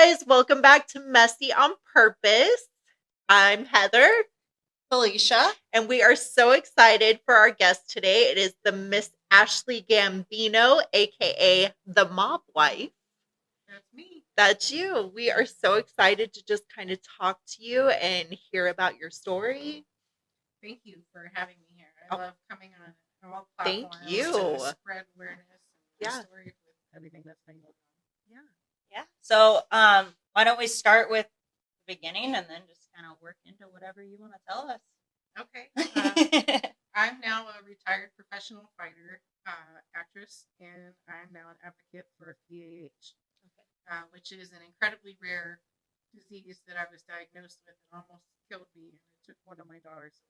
guys, welcome back to Messy on Purpose. I'm Heather, Fylisha. and we are so excited for our guest today. It is the Miss Ashlee Gambino, aka the Mob Wife. That's me. That's you. We are so excited to just kind of talk to you and hear about your story. Thank you for having me here. I love coming on all Thank platforms you. to spread awareness and Yeah. story with everything that's been going on. Yeah. So, why don't we start with the beginning and then just kind of work into whatever you want to tell us? Okay. I'm now a retired professional fighter, actress, and I'm now an advocate for PAH, which is an incredibly rare disease that I was diagnosed with and almost killed me, and it took one of my daughters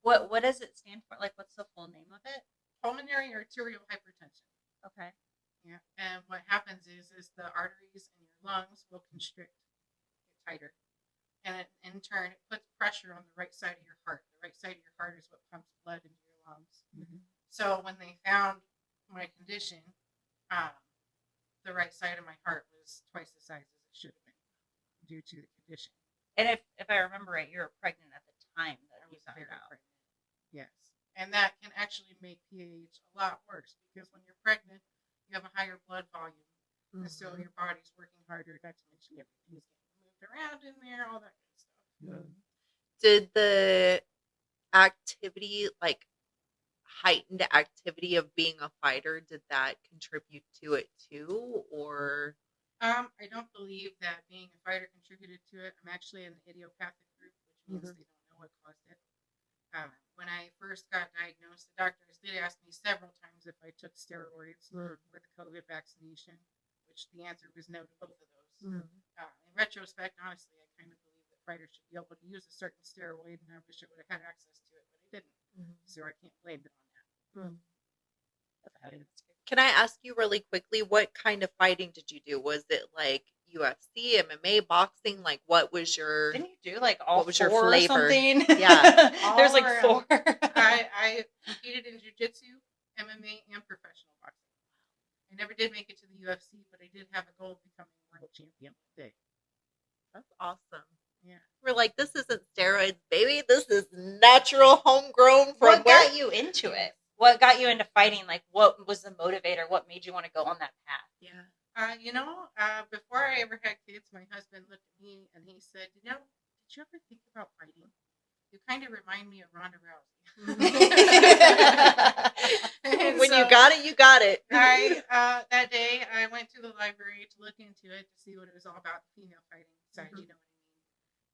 away from me. What does it stand for? Like, what's the full name of it? Pulmonary arterial hypertension. Okay. Yeah, and what happens is the arteries in your lungs will constrict, get tighter, and in turn it puts pressure on the right side of your heart. The right side of your heart is what pumps blood into your lungs. Mm-hmm. So when they found my condition, the right side of my heart was twice the size as it should have been due to the condition. And if I remember right, you were pregnant at the time that you found out. Pregnant. Yes, and that can actually make PAH a lot worse because when you're pregnant, you have a higher blood volume, and so your body's working harder. Not to mention everything's getting moved around in there, all that good stuff. Yeah. Did the activity, like heightened activity of being a fighter, did that contribute to it too, or? I don't believe that being a fighter contributed to it. I'm actually in the idiopathic group, which means they don't know what caused it. When I first got diagnosed, the doctors did ask me several times if I took steroids or the COVID vaccination, which the answer was no to both of those. In retrospect, honestly, I kind of believe that fighters should be able to use a certain steroid, and I wish I would have had access to it, but I didn't. So I can't blame it on that. Can I ask you really quickly, what kind of fighting did you do? Was it like UFC, MMA, boxing? Like, what was your? Didn't you do like all what was your four or flavor? something? Yeah. There's like four. I competed in jiu-jitsu, MMA, and professional boxing. I never did make it to the UFC, but I did have a goal of becoming world champion one day. That's awesome. Yeah. We're like, this isn't steroids, baby. This is natural, homegrown. What got you into it? What got you into fighting? Like, what was the motivator? What made you want to go on that path? Yeah. Before I ever had kids, my husband looked at me and he said, did you ever think about fighting? You kind of remind me of Ronda Rousey. When you got it, you got it. That day, I went to the library to look into it to see what it was all about, the female fighting side, you know what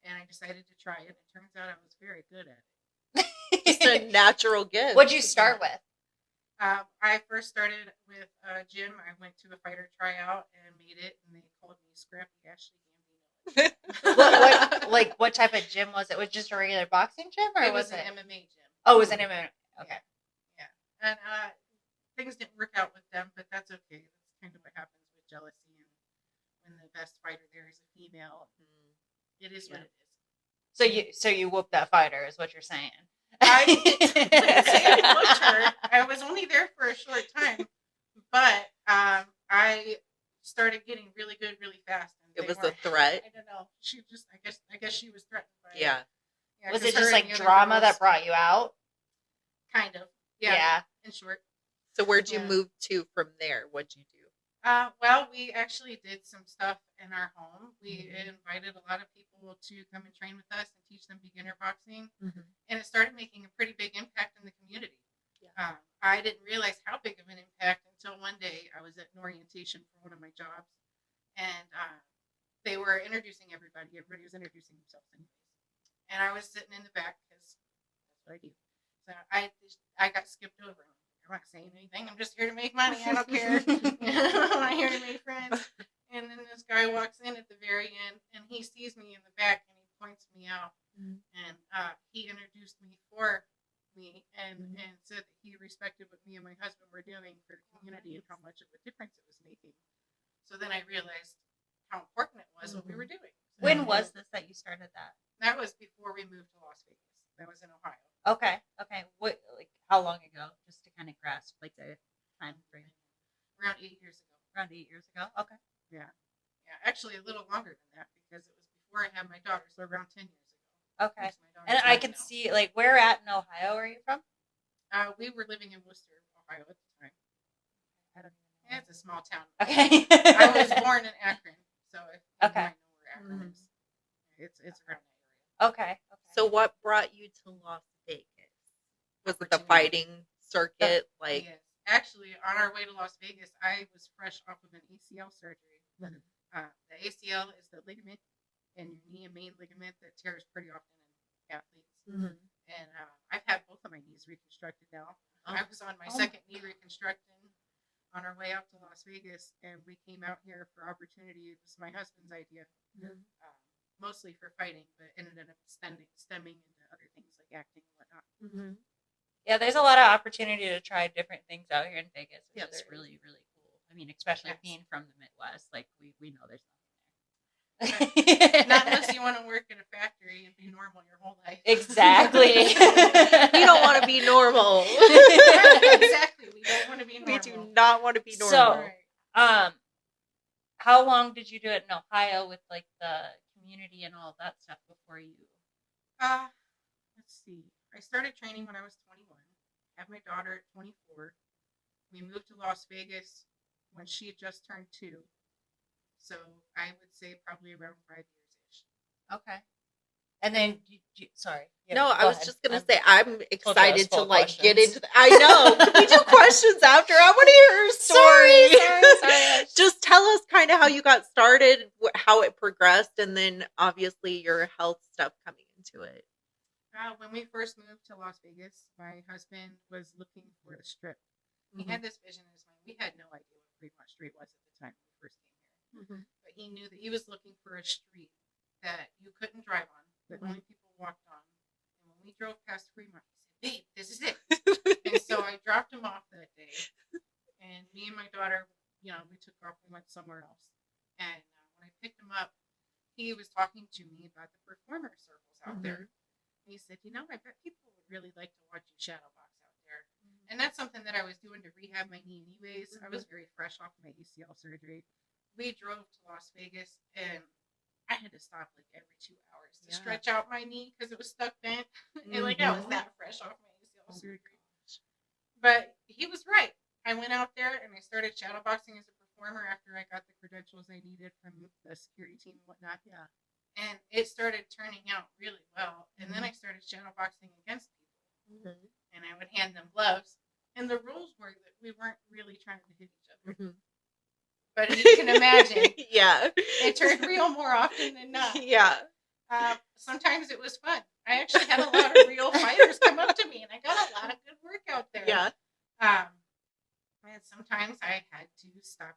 I mean? And I decided to try it. It turns out I was very good at it. Just a natural gift. What'd you start with? I first started with a gym. I went to a fighter tryout and made it, and they called me Scrappy Ashlee Gambino. what type of gym was it? Was it just a regular boxing gym, or it was an it MMA gym? Oh, it was an MMA. Okay. Yeah, and things didn't work out with them, but that's okay. That's kind of what happens with jealousy, and when the best fighter there is a female, it is what it is. So you whooped that fighter, is what you're saying? I wouldn't say I whooped her. I was only there for a short time, but I started getting really good really fast. And it was a threat. I don't know. She just, I guess she was threatened by it. Yeah. Was it just like drama that brought you out? Kind of. Yeah. In short. So where'd you move to from there? What'd you do? Well, we actually did some stuff in our home. We invited a lot of people to come and train with us and teach them beginner boxing. And it started making a pretty big impact in the community. Yeah. I didn't realize how big of an impact until one day I was at an orientation for one of my jobs. And they were introducing everybody. Everybody was introducing themselves anyways. And I was sitting in the back because that's what I do. So I got skipped over. I'm not saying anything. I'm just here to make money. I don't care. I'm not here to make friends. And then this guy walks in at the very end, and he sees me in the back, and he points me out. And he introduced me for me and said that he respected what me and my husband were doing for the community and how much of a difference it was making. So then I realized how important it was what we were doing. So when was this that you started that? That was before we moved to Las Vegas. That was in Ohio. Okay. What, like, how long ago? Just to kind of grasp, like, the time frame. Around 8 years ago. Around 8 years ago. Okay. Yeah. Yeah, actually a little longer than that because it was before I had my daughter, so around 10 years ago. Okay. Makes my daughter And I 12 can now. see, like, where at in Ohio are you from? We were living in Worcester, Ohio at the time. I don't even Yeah, it's a small town. know. Okay. I was born in Akron, so if you Okay. might know where Akron is. It's around that Okay. So what brought you to Las Vegas? Was it the Opportunity. fighting circuit? area. Yes. Actually, on our way to Las Vegas, I was fresh off of an ACL surgery. Mhm. The ACL is the ligament in your knee and main ligament that tears pretty often in athletes. Mhm. And I've had both of my knees reconstructed now. Oh. I was on my Oh. second knee reconstructing on our way out to Las Vegas, and we came out here for opportunity. It was my husband's idea, mostly for fighting, but ended up stemming into other things like acting and whatnot. Mhm. Yeah, there's a lot of opportunity to try different things out here in Vegas, which Yes, is there is. really, really cool. I mean, especially Yes. being from the Midwest, like we know there's Not nothing unless there. you want to work in a factory and be normal your whole life. Exactly. We don't want to be normal. Exactly. We don't want to be normal. We do not want to be So- normal. Right. How long did you do it in Ohio with like the community and all that stuff before you? Let's see. I started training when I was 21. Had my daughter at 24. We moved to Las Vegas when she had just turned 2. So I would say probably around 5 years ish. Okay. And then, sorry. Yeah, No, I go was ahead. just gonna I'm- say I'm Told you I was excited full to of like get questions. into. I know. Can we do questions after? I want to hear her story. Sorry. Just tell us kind of how you got started, how it progressed, and then obviously your health stuff coming into it. When we first moved to Las Vegas, my husband was looking for the strip. He Mm-hmm. had this vision in his mind. We had no idea what Fremont Street was at the time when we first came here. Mm-hmm. But he knew that he was looking for a street that you couldn't drive on, that only people walked on. And when we drove past Fremont, he said, "Babe, this is it." And so I dropped him off that day. And me and my daughter, we took off and went somewhere else. And when I picked him up, he was talking to me about the performer circles out there. And he said, I bet people would really like to watch you shadow box out there. And that's something that I was doing to rehab my knee anyways. I was very fresh off my ACL surgery. We drove to Las Vegas, and I had to stop like every 2 hours to stretch out my knee because it was stuck bent. And like I was that fresh off my ACL surgery. But he was right. I went out there and I started shadow boxing as a performer after I got the credentials I needed from the security team and whatnot. Yeah. And it started turning out really well. And then I started shadow boxing against people. And I would hand them gloves. And the rules were that we weren't really trying to hit each other. But as you can imagine, Yeah. it turned real more often than not. Yeah. Sometimes it was fun. I actually had a lot of real fighters come up to me, and I got a lot of good work out there. Yeah. And sometimes I had to stop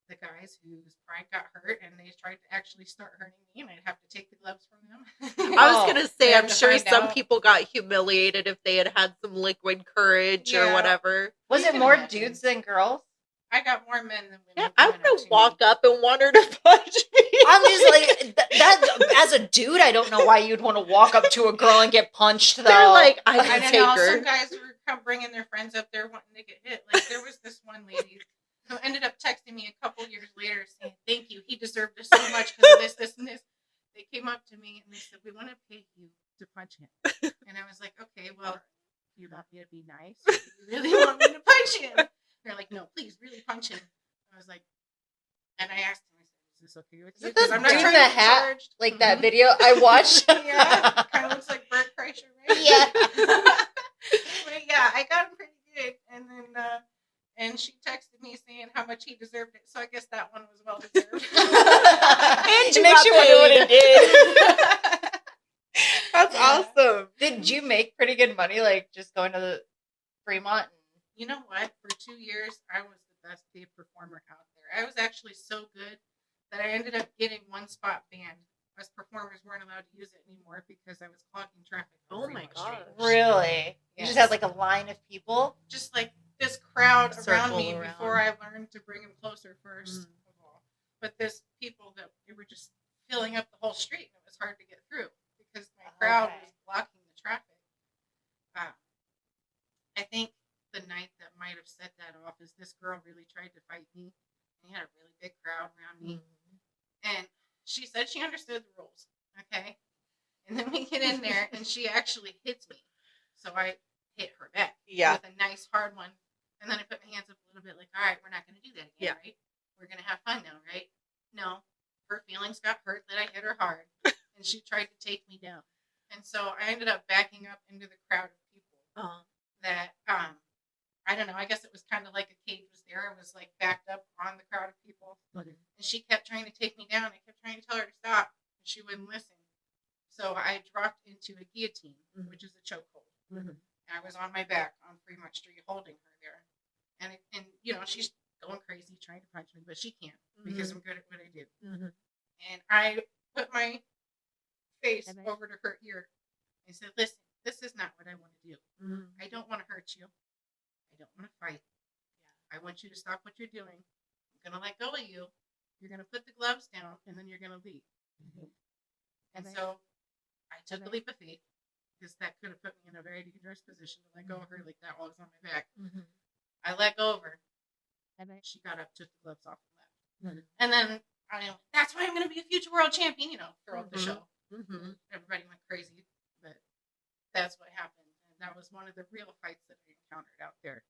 the guys whose pride got hurt, and they tried to actually start hurting me, and I'd have to take the gloves from them. I was gonna say, They have I'm to sure find some out. people got humiliated if they had some liquid courage or Yeah. whatever. Was You it can more imagine. dudes than girls? I got more men than women. Yeah, I coming would up have to walked me. up and want her to punch me. I'm just like that. As a dude, I don't know why you'd want to walk up to a girl and get punched. Though They're like, I I can don't take know. her. Some guys were bringing their friends up there wanting to get hit. Like there was this one lady who ended up texting me a couple years later saying, "Thank you. He deserved this so much because of this, this, and this." They came up to me and they said, "We want to pay you to punch him." And I was like, "Okay, well, you want me to be nice? Or do you really want me to punch him?" They're like, "No, please, really punch him." I was like, and I asked him, I said, "Is this okay with you?" Is it the I'm not dude in trying the to be hat? charged. Like that video I watched. Yeah, kind of looks like Bert Kreischer, right? Yeah. But yeah, I got him pretty good, and then and she texted me saying how much he deserved it. So I guess that one was well deserved. And It makes you wonder what it did. That's Yeah. awesome. Did you make pretty good money, like just going to the Fremont? You know what? For 2 years, I was the best paid performer out there. I was actually so good that I ended up getting one spot banned. Us performers weren't allowed to use it anymore because I was clogging traffic. on Oh my Fremont Street. gosh. Really? You Yes. just had like a line of people. Just like this crowd Circle around me around. before I learned to bring them closer first of all. But this people that they were just filling up the whole street, and it was hard to get through because my crowd Okay. was blocking the traffic. I think the night that might have set that off is this girl really tried to fight me. And he had a really big crowd around me, she said she understood the rules. Okay. And then we get in there and she actually hits me. So I hit her back Yeah. with a nice hard one. And then I put my hands up a little bit like, all right, we're not going to do that again, right? We're going to have fun now, right? No. Her feelings got hurt that I hit her hard. And she tried to take me down. And so I ended up backing up into the crowd of people that, I don't know, I guess it was kind of like a cage was there. I was like backed up on the crowd of people. And she kept trying to take me down. I kept trying to tell her to stop. And she wouldn't listen. So I dropped into a guillotine, which is a chokehold. And I was on my back on Fremont Street holding her there. And you know, she's going crazy trying to punch me, but she can't because I'm good at what I do. And I put my face over to her ear and said, listen, this is not what I want to do. I don't want to hurt you. I don't want to fight. I want you to stop what you're doing. I'm going to let go of you. You're going to put the gloves down, and then you're going to leave. And so I took a leap of faith because that could have put me in a very dangerous position to let go of her like that while I was on my back. I let go of her. She got up, took the gloves off, and left. And then that's why I'm going to be a future world champion, you know, throughout the show. Everybody went crazy, but that's what happened. And that was one of the real fights that I encountered out there.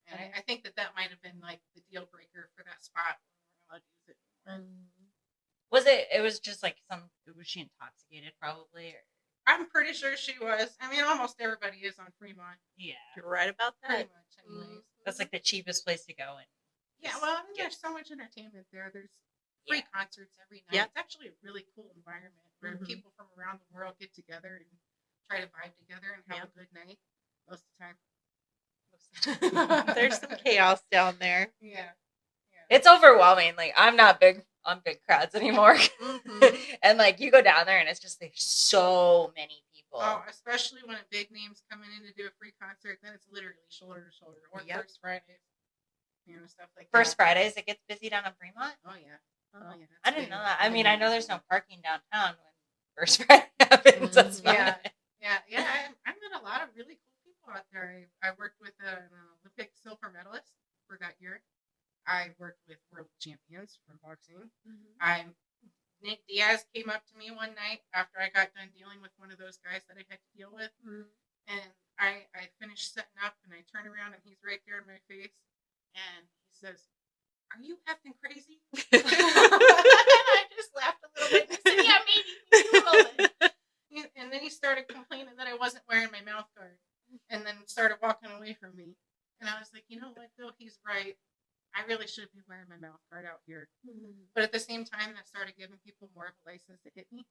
And I think that might have been like the deal breaker for that spot when we weren't allowed to use it anymore. Was it was just like was she intoxicated probably? Or? I'm pretty sure she was. I mean, almost everybody is on Fremont. Yeah. You're right about that. Pretty much, anyways. That's like the cheapest place to go. And yeah, well, I mean, there's so much entertainment there. There's free concerts every night. It's actually a really cool environment where people from around the world get together and try to vibe together and have a good night most of the time. There's some chaos down there. Yeah. It's overwhelming. Like, I'm not big on big crowds anymore. And like you go down there and it's just like so many people. Oh, especially when a big name's coming in to do a free concert, then it's literally shoulder to shoulder. Or First Fridays. You know, stuff like First that. Fridays, it gets busy down in Fremont? Oh, yeah. I didn't know that. I mean, I know there's no parking downtown when First Friday happens. That's fine. Yeah. I met a lot of really cool people out there. I worked with an Olympic silver medalist for that year. I worked with world champions from boxing. Nick Diaz came up to me one night after I got done dealing with one of those guys that I had to deal with. And I finished setting up and I turn around and he's right there in my face. And he says, "Are you effing crazy?" And I just laughed a little bit. And I said, "Yeah, maybe a little bit." And then he started complaining that I wasn't wearing my mouth guard. And then started walking away from me. And I was like, you know what, though? He's right. I really should be wearing my mouth guard out here. But at the same time, that started giving people more of a license to hit me.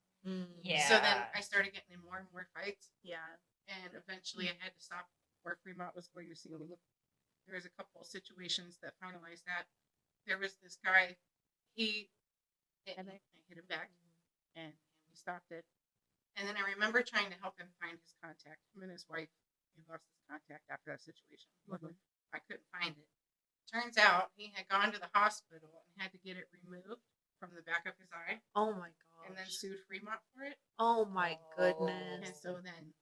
Yeah. So then I started getting in more and more fights. Yeah. And eventually I had to stop where Fremont was going to see me. There was a couple of situations that finalized that. There was this guy, he hit me. I hit him back. And we stopped it. And then I remember trying to help him find his contact. Him and his wife, he lost his contact after that situation. I couldn't find it. Turns out he had gone to the hospital and had to get it removed from the back of his eye. Oh my gosh. And then sued Fremont for it. Oh my goodness. And so then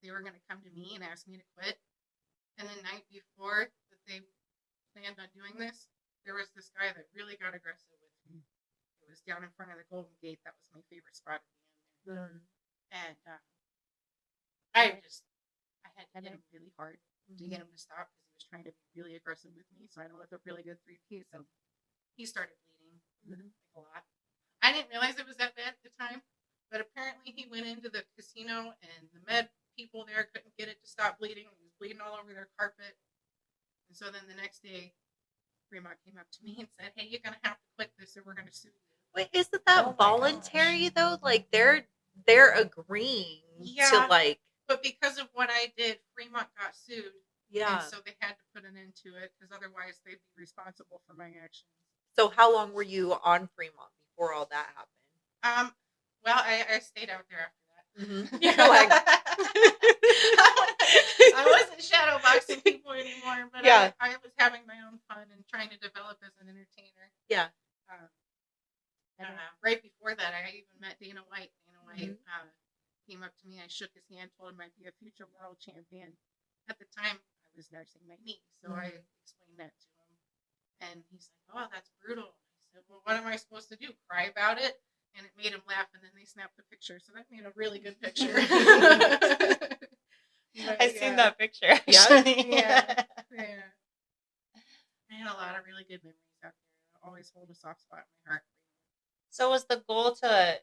they were going to come to me and ask me to quit. And the night before that they planned on doing this, there was this guy that really got aggressive with me. It was down in front of the Golden Gate. That was my favorite spot at the end there. And I had to hit him really hard to get him to stop because he was trying to be really aggressive with me. So I know it's a really good 3-piece. So he started bleeding a lot. I didn't realize it was that bad at the time, but apparently he went into the casino and the med people there couldn't get it to stop bleeding. It was bleeding all over their carpet. And so then the next day, Fremont came up to me and said, "Hey, you're going to have to quit this or we're going to sue you." Wait, isn't that voluntary though? Like they're agreeing to like. But because of what I did, Fremont got sued. Yeah. And so they had to put an end to it because otherwise they'd be responsible for my actions. So how long were you on Fremont before all that happened? Well, I stayed out there after that. You're like, I wasn't shadow boxing people anymore, but I was having my own fun and trying to develop as an entertainer. Yeah. Right before that, I even met Dana White. Dana White came up to me. I shook his hand, told him I'd be a future world champion. At the time, I was nursing my knee, so I explained that to him. And he's like, "Oh, that's brutal." I said, "Well, what am I supposed to do? Cry about it?" and it made them laugh, and then they snapped the picture, so that made a really good picture. I've seen that picture, Yeah. actually. Yeah. I had a lot of really good memories out there. I always hold a soft spot in my heart. So was the goal to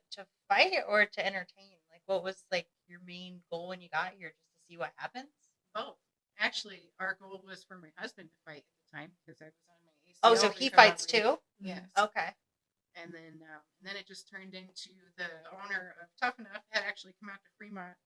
fight or to entertain? Like, what was like your main goal when you got here? Just to see what happens? Both. Actually, our goal was for my husband to fight at the time because I was on my ACL. Oh, so he fights recovery. too? Yes. Okay. And then it just turned into the owner of Tough Enough had actually come out to Fremont,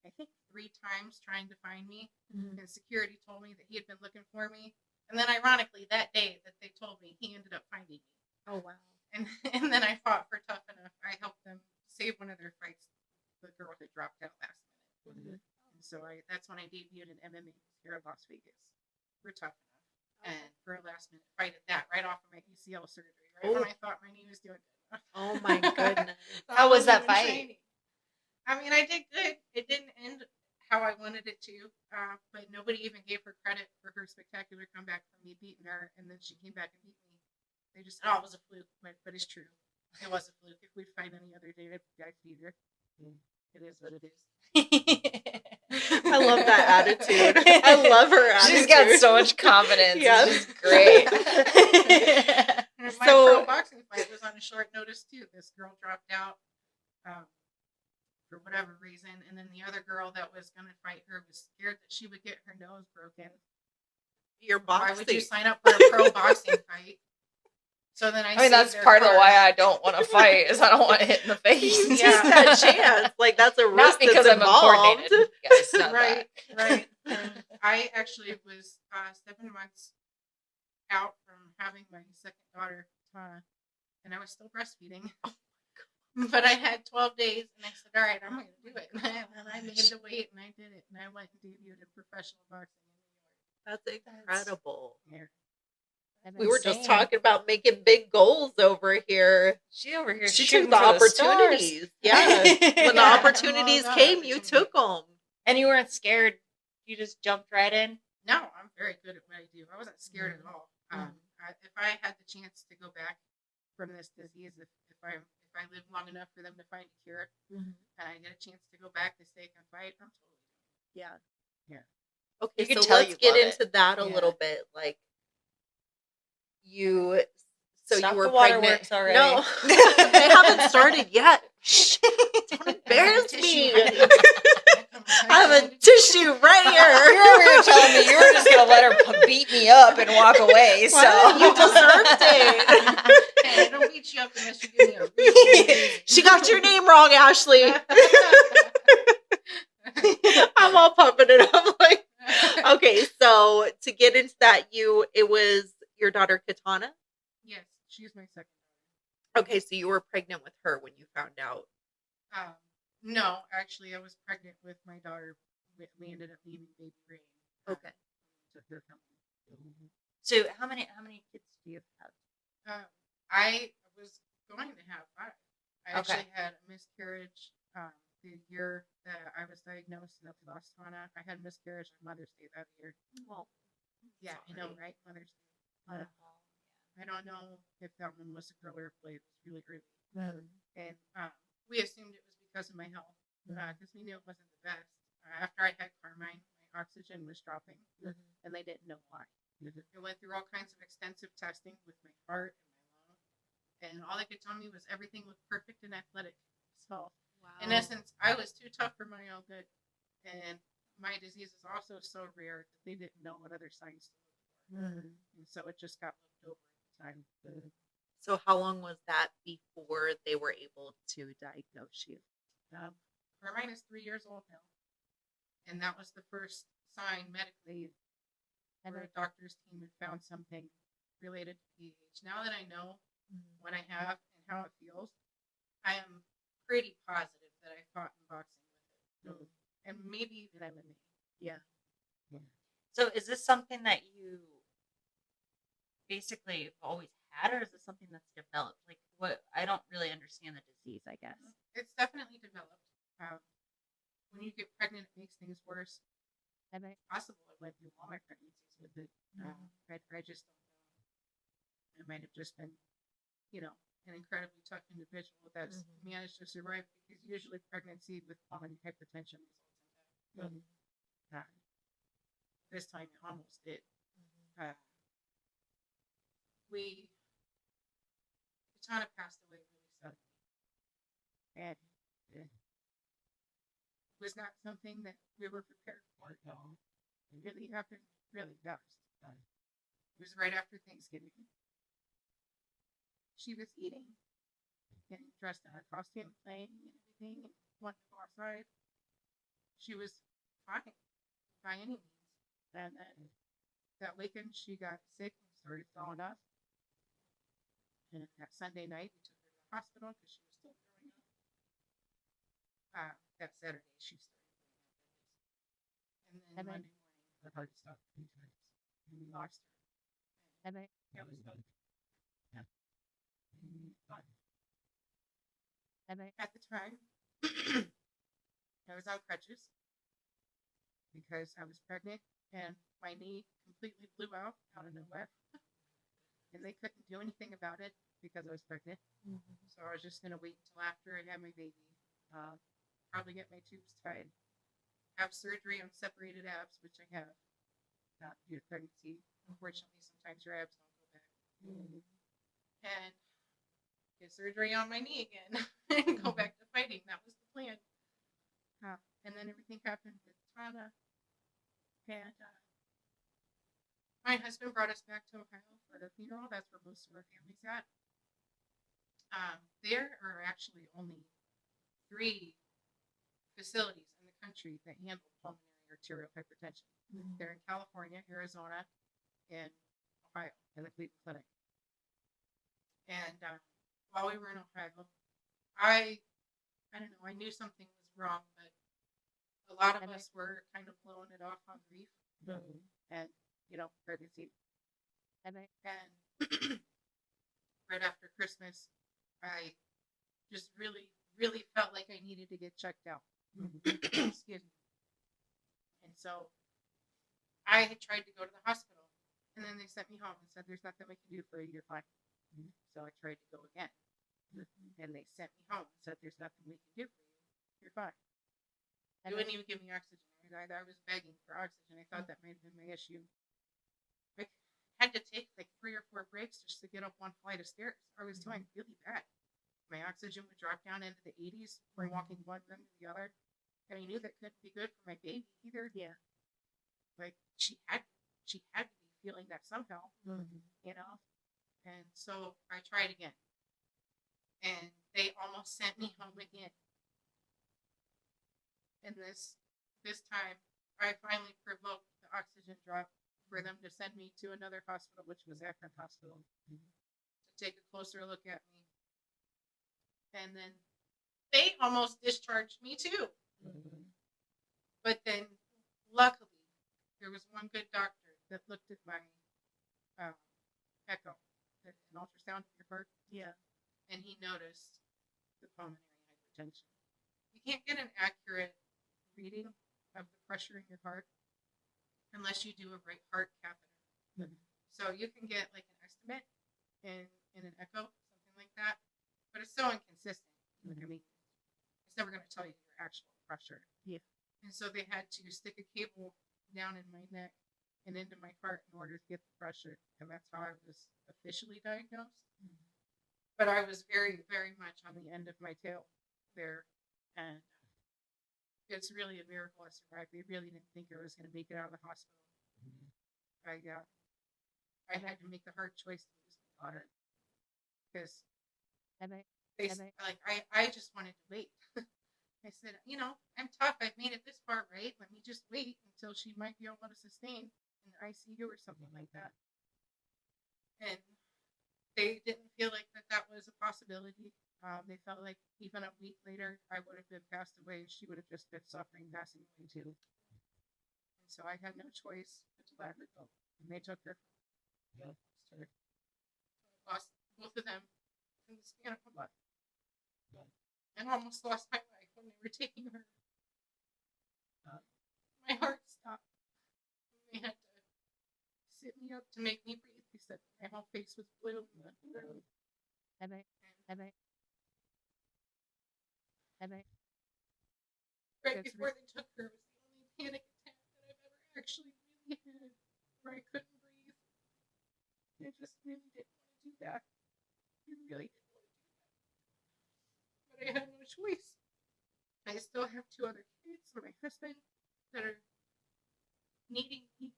I think 3 times trying to find me. And security told me that he had been looking for me. And then ironically, that day that they told me, he ended up finding me. Oh, wow. And then I fought for Tough Enough. I helped them save one of their fights, the girl that dropped out last minute. And so that's when I debuted in MMA here in Las Vegas for Tough Enough. And for a last minute fight at that, right off of my ACL surgery, right when I thought my knee was doing good. Oh my goodness. How was that fight? I mean, I did good. It didn't end how I wanted it to, but nobody even gave her credit for her spectacular comeback from me beating her, and then she came back and beat me. They just said, oh, it was a fluke, but it's true. It was a fluke. If we'd fight any other day, I'd beat her. It is what it is. I love that attitude. I love her attitude. She's got so much confidence. Yeah. It's just great. And my pro boxing fight was on a short notice, too. This girl dropped out for whatever reason, and then the other girl that was going to fight her was scared that she would get her nose broken. You're boxing. Why would you sign up for a pro boxing fight? So then I mean, that's part of why I don't want to fight, is I don't want to hit in the face. You take that chance. Like, that's a risk. Not because that's I'm involved. uncoordinated. Guys, not right. that. And I actually was 7 months out from having my second daughter, Tana, and I was still breastfeeding. But I had 12 days, and I said, all right, I'm going to do it. And I made the weight, and I did it. And I went and debuted in professional boxing in New York. That's incredible. Yeah. We were just talking about making big goals over here. She over here. She shooting took the for stars. opportunities. Yeah. When the opportunities came, you took them. And you weren't scared. You just jumped right in. No, I'm very good at what I do. I wasn't scared at all. If I had the chance to go back from this disease, if I live long enough for them to find a cure, and I get a chance to go back to stake and fight, I'm totally doing it. Yeah. Okay, You so tell let's you get love into that a little bit. Like, you Stop were the pregnant. waterworks already. No, they haven't started yet. Shh, don't embarrass me. I have a tissue right here. You're over here telling me you were just gonna let her beat me up and walk away. So You deserved it. Hey, I don't beat you up unless you give me a reason. She got your name wrong, Ashley. I'm all pumping it up. Like, okay, so to get into that, it was your daughter Katana. Yes, she's my second Okay, so you were pregnant with her when you found out. daughter. No, actually, I was pregnant with my daughter. We ended up leaving baby Rain. Okay. To her company. So how many kids do you have? I was going to have 5. I actually had a miscarriage the year that I was diagnosed and I lost Tana. I had miscarriage on Mother's Day that year. Well, yeah, I know, right? Mother's Day. I don't know if that one was a girl or a boy. It was really early. And we assumed it was because of my health, because we knew it wasn't the best. After I had Carmine, my oxygen was dropping, and they didn't know why. I went through all kinds of extensive testing with my heart and my lung, and all they could tell me was everything looked perfect and athletic. So, in essence, I was too tough for my own good, and my disease is also so rare that they didn't know what other signs to look for. And so it just got looked over at the time. So how long was that before they were able to diagnose you? Carmine is 3 years old now, and that was the first sign medically where a doctor's team had found something related to PH. Now that I know what I have and how it feels, I am pretty positive that I fought in boxing with it. And maybe even MMA. Yeah. So is this something that you basically have always had, or is it something that's developed? Like, what? I don't really understand the disease, I guess. It's definitely developed. When you get pregnant, it makes things worse. And it's possible I went through all my pregnancies with it. I just don't know. It might have just been, an incredibly tough individual that's managed to survive, because usually pregnancy with common hypertension results in death. This time it almost did. Katana passed away really suddenly. And it was not something that we were prepared for at all. It really happened really fast. It was right after Thanksgiving. She was eating, getting dressed in her costume, playing and everything, and wanted to go outside. She was fine by any means. And then that weekend she got sick and started throwing up. And that Sunday night we took her to the hospital because she was still throwing up. That Saturday she started throwing up. And then Monday morning her heart stopped 3 times. And we lost her. And that was done. And at the time, I was on crutches because I was pregnant and my knee completely blew out of nowhere. And they couldn't do anything about it because I was pregnant. So I was just going to wait until after I had my baby. Probably get my tubes tied. Have surgery on separated abs, which I have. Not due to pregnancy. Unfortunately, sometimes your abs don't go back. And get surgery on my knee again and go back to fighting. That was the plan. And then everything happened with Tana. And my husband brought us back to Ohio for the funeral. That's where most of our family's at. There are actually only 3 facilities in the country that handle pulmonary arterial hypertension. They're in California, Arizona, and Ohio, in the Cleveland Clinic. And while we were in Ohio, I don't know, I knew something was wrong, but a lot of us were kind of blowing it off on grief. And, pregnancy. And right after Christmas, I just really, really felt like I needed to get checked out. Excuse me. And so I had tried to go to the hospital, and then they sent me home and said, there's nothing we can do for you, you're fine. So I tried to go again. And they sent me home and said, there's nothing we can do for you, you're fine. They wouldn't even give me oxygen. I was begging for oxygen. I thought that might have been my issue. I had to take like 3 or 4 breaks just to get up one flight of stairs. I was doing really bad. My oxygen would drop down into the 80s from walking one room to the other. And I knew that couldn't be good for my baby either. Yeah. Like she had to be feeling that somehow. And so I tried again. And they almost sent me home again. And this time, I finally provoked the oxygen drop for them to send me to another hospital, which was Akron Hospital, to take a closer look at me. And then they almost discharged me too. But then, luckily, there was one good doctor that looked at my echo, an ultrasound of your heart. Yeah. And he noticed the pulmonary hypertension. You can't get an accurate reading of the pressure in your heart unless you do a right heart catheter. So you can get like an estimate in an echo, something like that, but it's so inconsistent. I mean, it's never going to tell you your actual pressure. Yeah. And so they had to stick a cable down in my neck and into my heart in order to get the pressure, and that's how I was officially diagnosed. But I was very, very much on the end of my tail there, and it's really a miracle I survived. They really didn't think I was going to make it out of the hospital. I had to make the hard choice to lose my daughter because I just wanted to wait. I said, I'm tough. I've made it this far, right? Let me just wait until she might be able to sustain in the ICU or something like that. And they didn't feel like that was a possibility. They felt like even a week later, I would have been passed away. She would have just been suffering, passing away too. And so I had no choice but to let her go. And they took her. I lost both of them in the span of a month. And almost lost my life when they were taking her. My heart stopped. They had to sit me up to make me breathe. They said my whole face was blue. Right before they took her, it was the only panic attack that I've ever actually really had, where I couldn't breathe. I just really didn't want to do that. I really didn't want to do that. But I had no choice. I still have 2 other kids and my husband that are needing me.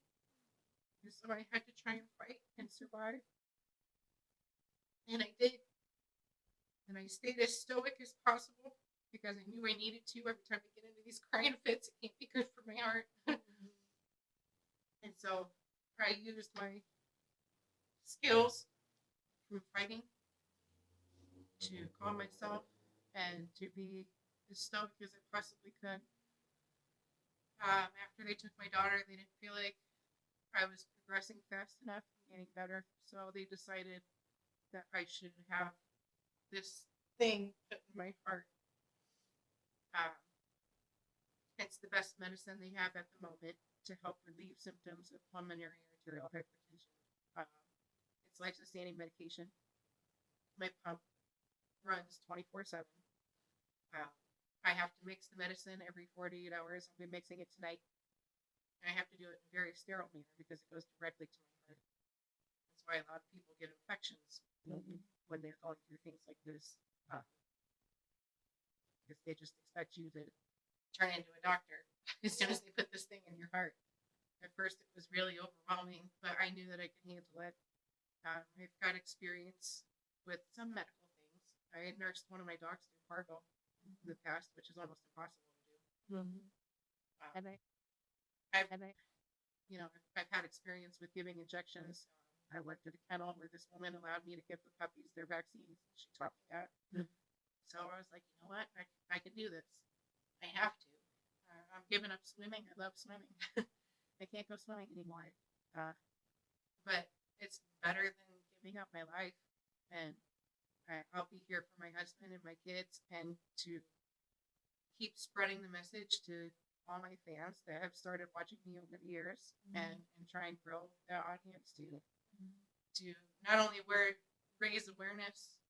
And so I had to try and fight and survive. And I did. And I stayed as stoic as possible because I knew I needed to. Every time I get into these crying fits, it can't be good for my heart. And so I used my skills from fighting to calm myself and to be as stoic as I possibly could. After they took my daughter, they didn't feel like I was progressing fast enough and getting better, so they decided that I should have this thing put in my heart. It's the best medicine they have at the moment to help relieve symptoms of pulmonary arterial hypertension. It's life-sustaining medication. My pump runs 24/7. I have to mix the medicine every 48 hours. I'll be mixing it tonight. And I have to do it in a very sterile manner because it goes directly to my heart. That's why a lot of people get infections when they're going through things like this. Because they just expect you to turn into a doctor as soon as they put this thing in your heart. At first, it was really overwhelming, but I knew that I could handle it. I've got experience with some medical things. I had nursed one of my dogs through Fargo in the past, which is almost impossible to do. I've had experience with giving injections. I worked at a kennel where this woman allowed me to give the puppies their vaccines. She taught me that. So I was like, you know what? I can do this. I have to. I'm giving up swimming. I love swimming. I can't go swimming anymore. But it's better than giving up my life. And I'll be here for my husband and my kids and to keep spreading the message to all my fans that have started watching me over the years and try and grow the audience to not only raise awareness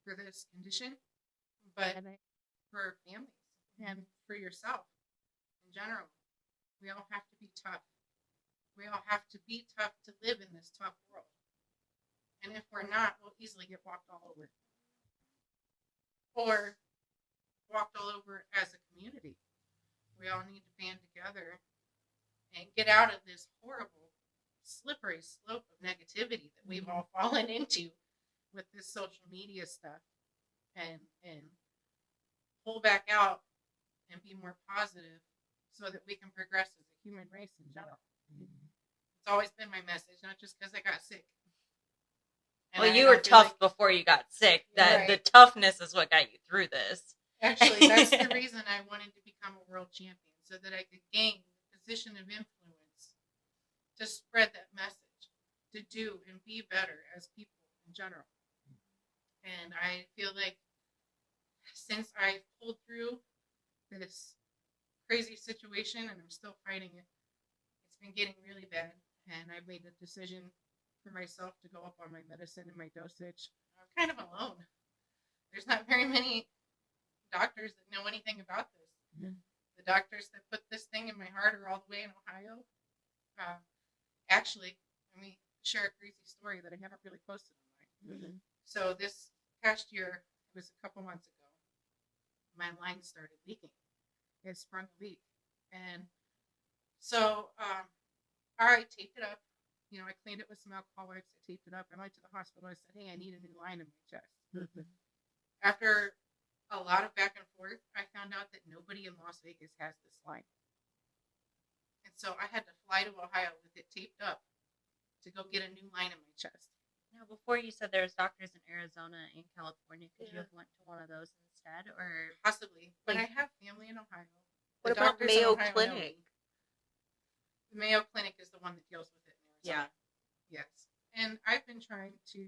for this condition, but for families and for yourself in general. We all have to be tough. We all have to be tough to live in this tough world. And if we're not, we'll easily get walked all over. Or walked all over as a community. We all need to band together and get out of this horrible, slippery slope of negativity that we've all fallen into with this social media stuff and pull back out and be more positive so that we can progress as a human race in general. It's always been my message, not just because I got sick. And well, you were tough before you got sick. That the toughness is what got you through this. Actually, that's the reason I wanted to become a world champion, so that I could gain the position of influence to spread that message, to do and be better as people in general. And I feel like since I pulled through this crazy situation and I'm still fighting it, it's been getting really bad. And I've made the decision for myself to go up on my medicine and my dosage. I'm kind of alone. There's not very many doctors that know anything about this. The doctors that put this thing in my heart are all the way in Ohio. Actually, let me share a crazy story that I haven't really posted online. So this past year, it was a couple months ago, my line started leaking. It sprung a leak. And so I taped it up. I cleaned it with some alcohol wipes. I taped it up. I went to the hospital. I said, hey, I need a new line in my chest. After a lot of back and forth, I found out that nobody in Las Vegas has this line. And so I had to fly to Ohio with it taped up to go get a new line in my chest. Now, before you said there was doctors in Arizona and California. Could you have went to one of those instead? Or possibly. But I have family in Ohio. What about Mayo Clinic? The Mayo Clinic is the one that deals with it in Arizona. Yeah. Yes. And I've been trying to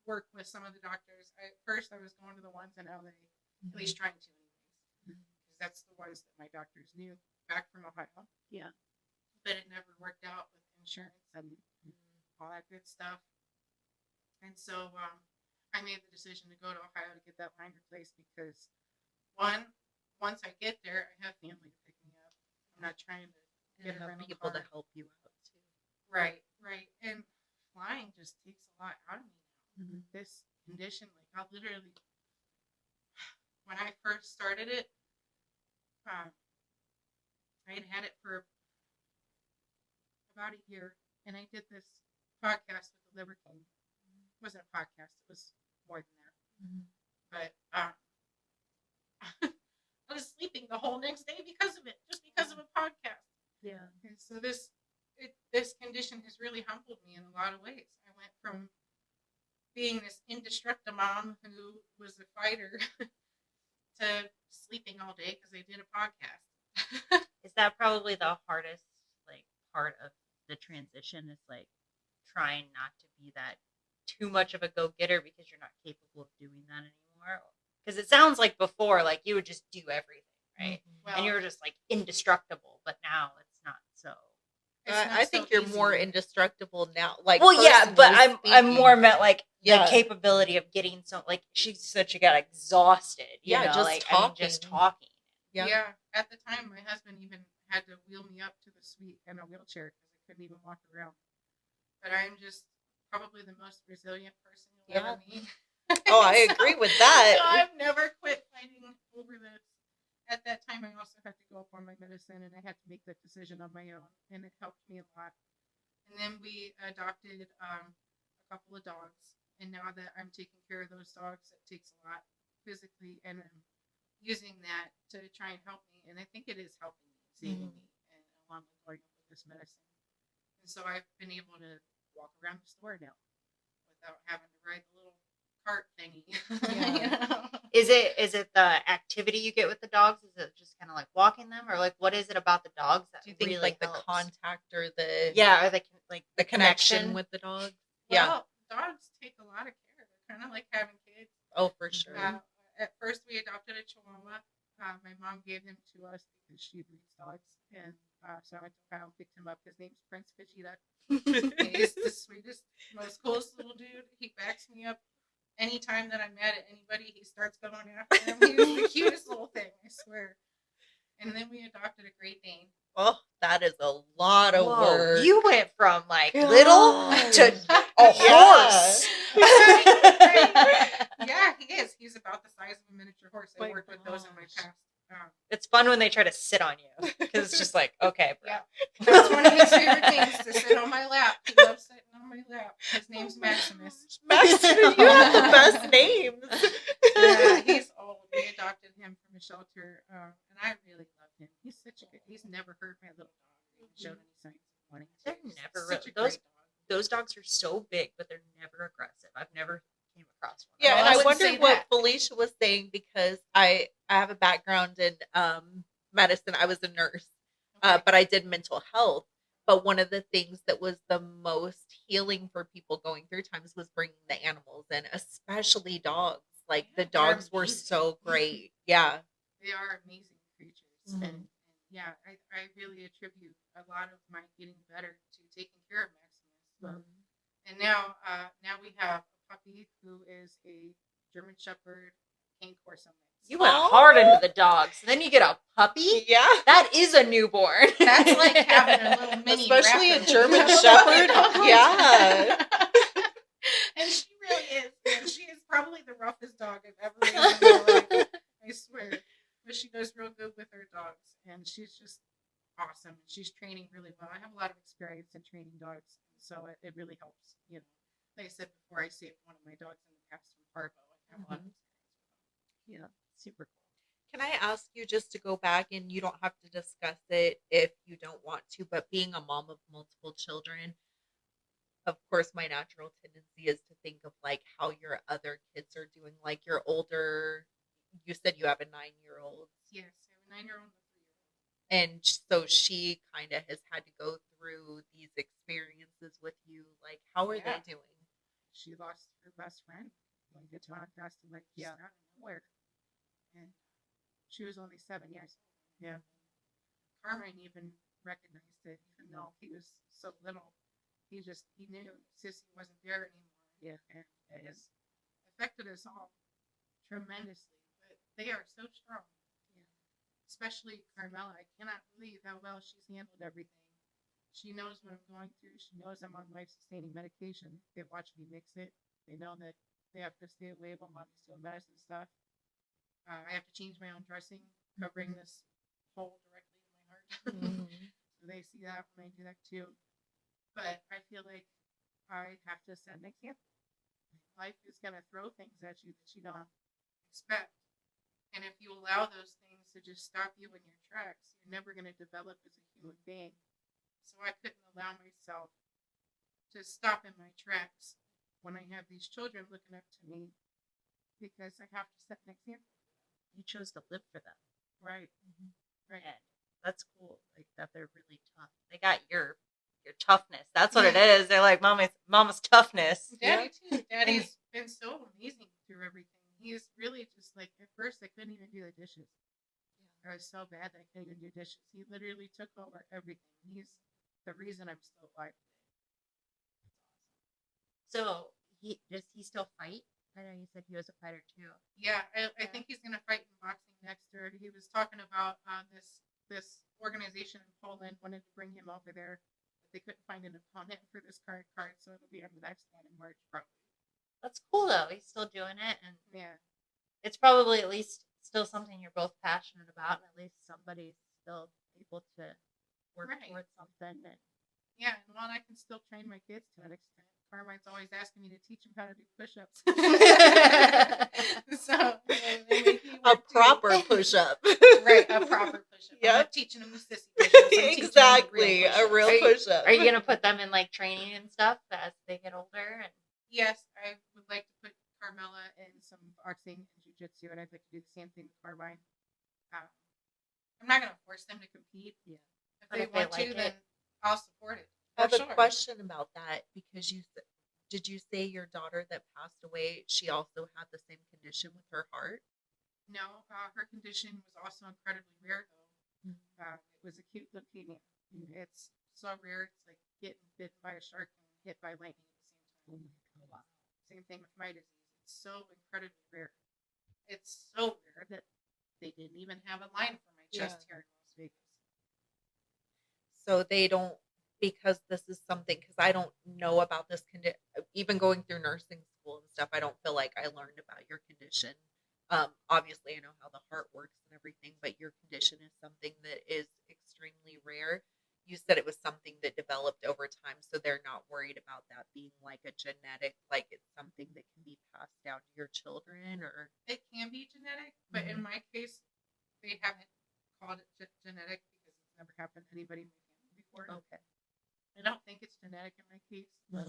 work with some of the doctors. First, I was going to the ones in LA, at least trying to anyways. Because that's the ones that my doctors knew back from Ohio. Yeah. But it never worked out with insurance and all that good stuff. And so I made the decision to go to Ohio to get that line replaced because, one, once I get there, I have family to pick me up. I'm not trying to get a rental people car. to help you out too. Right. And flying just takes a lot out of me now. Mm-hmm. This condition, like, I literally, when I first started it, I had it for about a year, and I did this podcast with the Liver King. It wasn't a podcast; it was more than that. Mm-hmm. But I was sleeping the whole next day because of it, just because of a podcast. Yeah. And so this condition has really humbled me in a lot of ways. I went from being this indestructible mom who was a fighter to sleeping all day because I did a podcast. Is that probably the hardest like part of the transition? Is like trying not to be that too much of a go-getter because you're not capable of doing that anymore? Because it sounds like before, like you would just do everything, right? Well, And you were just like indestructible, but now it's not so. I think so you're easy. more indestructible now. Like, Well, yeah, but personally I'm speaking. more meant like Yeah. the capability of getting some. Like she said, she got exhausted. You Yeah, know, just like I mean, just talking. Yeah. At the time, my husband even had to wheel me up to the suite in a wheelchair because I couldn't even walk around. But I'm just probably the most resilient person you'll ever meet. Oh, I agree with that. So I've never quit fighting over this. At that time, I also had to go up on my medicine, and I had to make that decision on my own, and it helped me a lot. And then we adopted a couple of dogs, and now that I'm taking care of those dogs, it takes a lot physically, and I'm using that to try and help me, and I think it is helping me, saving me, and along with going up with this medicine. And so I've been able to walk around the store now without having to ride the little cart thingy. Yeah. Is it the activity you get with the dogs? Is it just kind of like walking them, or like what is it about the dogs that Do you think really like helps? the contact or the or the connection with the dog? Well, dogs take a lot of care. They're kind of like having kids. Oh, for sure. At first, we adopted a Chihuahua. My mom gave him to us because she breeds dogs, and so I went to Ohio and picked him up. His name's Prince Vegeta. He's the sweetest, most coolest little dude. He backs me up anytime that I'm mad at anybody. He starts going after him. He's the cutest little thing, I swear. And then we adopted a Great Dane. Oh, that is a lot of work. You went from like God. little to a horse. Yeah, he is. He's about the size of a miniature horse. I My worked with those in my gosh. past. It's fun when they try to sit on you because it's just like, okay, bro. Yeah. That's one of his favorite things, to sit on my lap. He loves sitting on my lap. His name's Maximus. Maximus, you have the best names. Yeah, he's old. We adopted him from a shelter, and I really love him. He's such a good. He's never hurt my little dog. Or even showed any signs of wanting to. They're He's never such really- a great dog. Those dogs are so big, but they're never aggressive. I've never came across one. Yeah, Well, and I I wouldn't say wondered what that. Fylisha was saying because I have a background in medicine. I was a nurse, Okay. but I did mental health. But one of the things that was the most healing for people going through times was bringing the animals in, especially dogs. Like Yeah, the they're dogs were amazing. so great. Yeah. They are amazing creatures, Mhm. and yeah, I really attribute a lot of my getting better to taking care of Maximus. And now we have a puppy who is a German Shepherd Cane Corso mix. You went Aw. hard into the dogs. Then you get a puppy. Yeah. That is a newborn. That's like having a little mini Especially a rapper. German Shepherd. Yeah. And she really is. Man. She is probably the roughest dog I've ever raised in my life. I swear. But she does real good with her dogs. And she's just awesome. She's training really well. I have a lot of experience in training dogs. So it really helps. You know, like I said before, I saved one of my dogs in the past from Parvo. I have a lot of experience with them. Yeah, super cool. Can I ask you just to go back, and you don't have to discuss it if you don't want to, but being a mom of multiple children, of course, my natural tendency is to think of like how your other kids are doing. Like your older, you said you have a 9-year-old, Yes, I have a 9-year-old and a 3-year-old. and so she kind of has had to go through these experiences with you. Like, how are Yeah. they doing? She lost her best friend. Like it's podcast and like Yeah. out of nowhere. And she was only 7 years old. Yeah. Carmen even recognized it, even though he was so little. He knew Sissy wasn't there anymore. Yeah. And I affected us all tremendously, but they are so strong. Especially Carmela. I cannot believe how well she's handled everything. She knows what I'm going through. She knows I'm on life-sustaining medication. They watch me mix it. They know that they have to stay away while mommy's doing medicine stuff. I have to change my own dressing, covering this hole directly in my heart. So they see that when I do that too. But I feel like I have to set an example. Life is going to throw things at you that you don't expect. And if you allow those things to just stop you in your tracks, you're never going to develop as a human being. So I couldn't allow myself to stop in my tracks when I have these children looking up to me, because I have to set an example. You chose to live for them. Right. Right. And that's cool. Like that they're really tough. They got your toughness. That's what it is. They're like mama's toughness. Daddy too. Daddy's been so amazing through everything. He's really just like, at first I couldn't even do the dishes. I was so bad that I couldn't even do dishes. He literally took over everything. He's the reason I'm still alive today. So does he still fight? I know you said he was a fighter too. Yeah, I think he's gonna fight in boxing next year. He was talking about this organization in Poland wanted to bring him over there, but they couldn't find an opponent for this card, so it'll be on the next one in March probably. That's cool though. He's still doing it, and Yeah, it's probably at least still something you're both passionate about, and at least somebody's still able to work towards something. And yeah, and while I can still train my kids to an extent, Carmine's always asking me to teach them how to do push-ups. So a proper push-up. Right, a proper push-up. Yep. I'm not teaching them the sissy push-ups. I'm Exactly, teaching them a real push-up. are you gonna put them in like training and stuff as they get older? And Yes, I would like to put Carmela in some boxing and jiu-jitsu, and I'd like to do the same thing with Carmine. I'm not going to force them to compete. Yeah. If they want to, then I'll support it. I have For a question about that, because did you say your daughter that passed away, she also had the same condition with her heart? No, her condition was also incredibly rare, though. It was acute leukemia. It's so rare. It's like getting bit by a shark and hit by lightning at the same time. Wow. Same thing with my disease. It's so incredibly rare. It's so rare that they didn't even have a line for my chest here in Las Vegas. So they don't, because this is something, because I don't know about this condition, even going through nursing school and stuff, I don't feel like I learned about your condition. Obviously, I know how the heart works and everything, but your condition is something that is extremely rare. You said it was something that developed over time, so they're not worried about that being like a genetic, like it's something that can be passed down to your children, or it can be genetic, but in my case, they haven't called it genetic because it's never happened to anybody in my family before. Okay. I don't think it's genetic in my case. I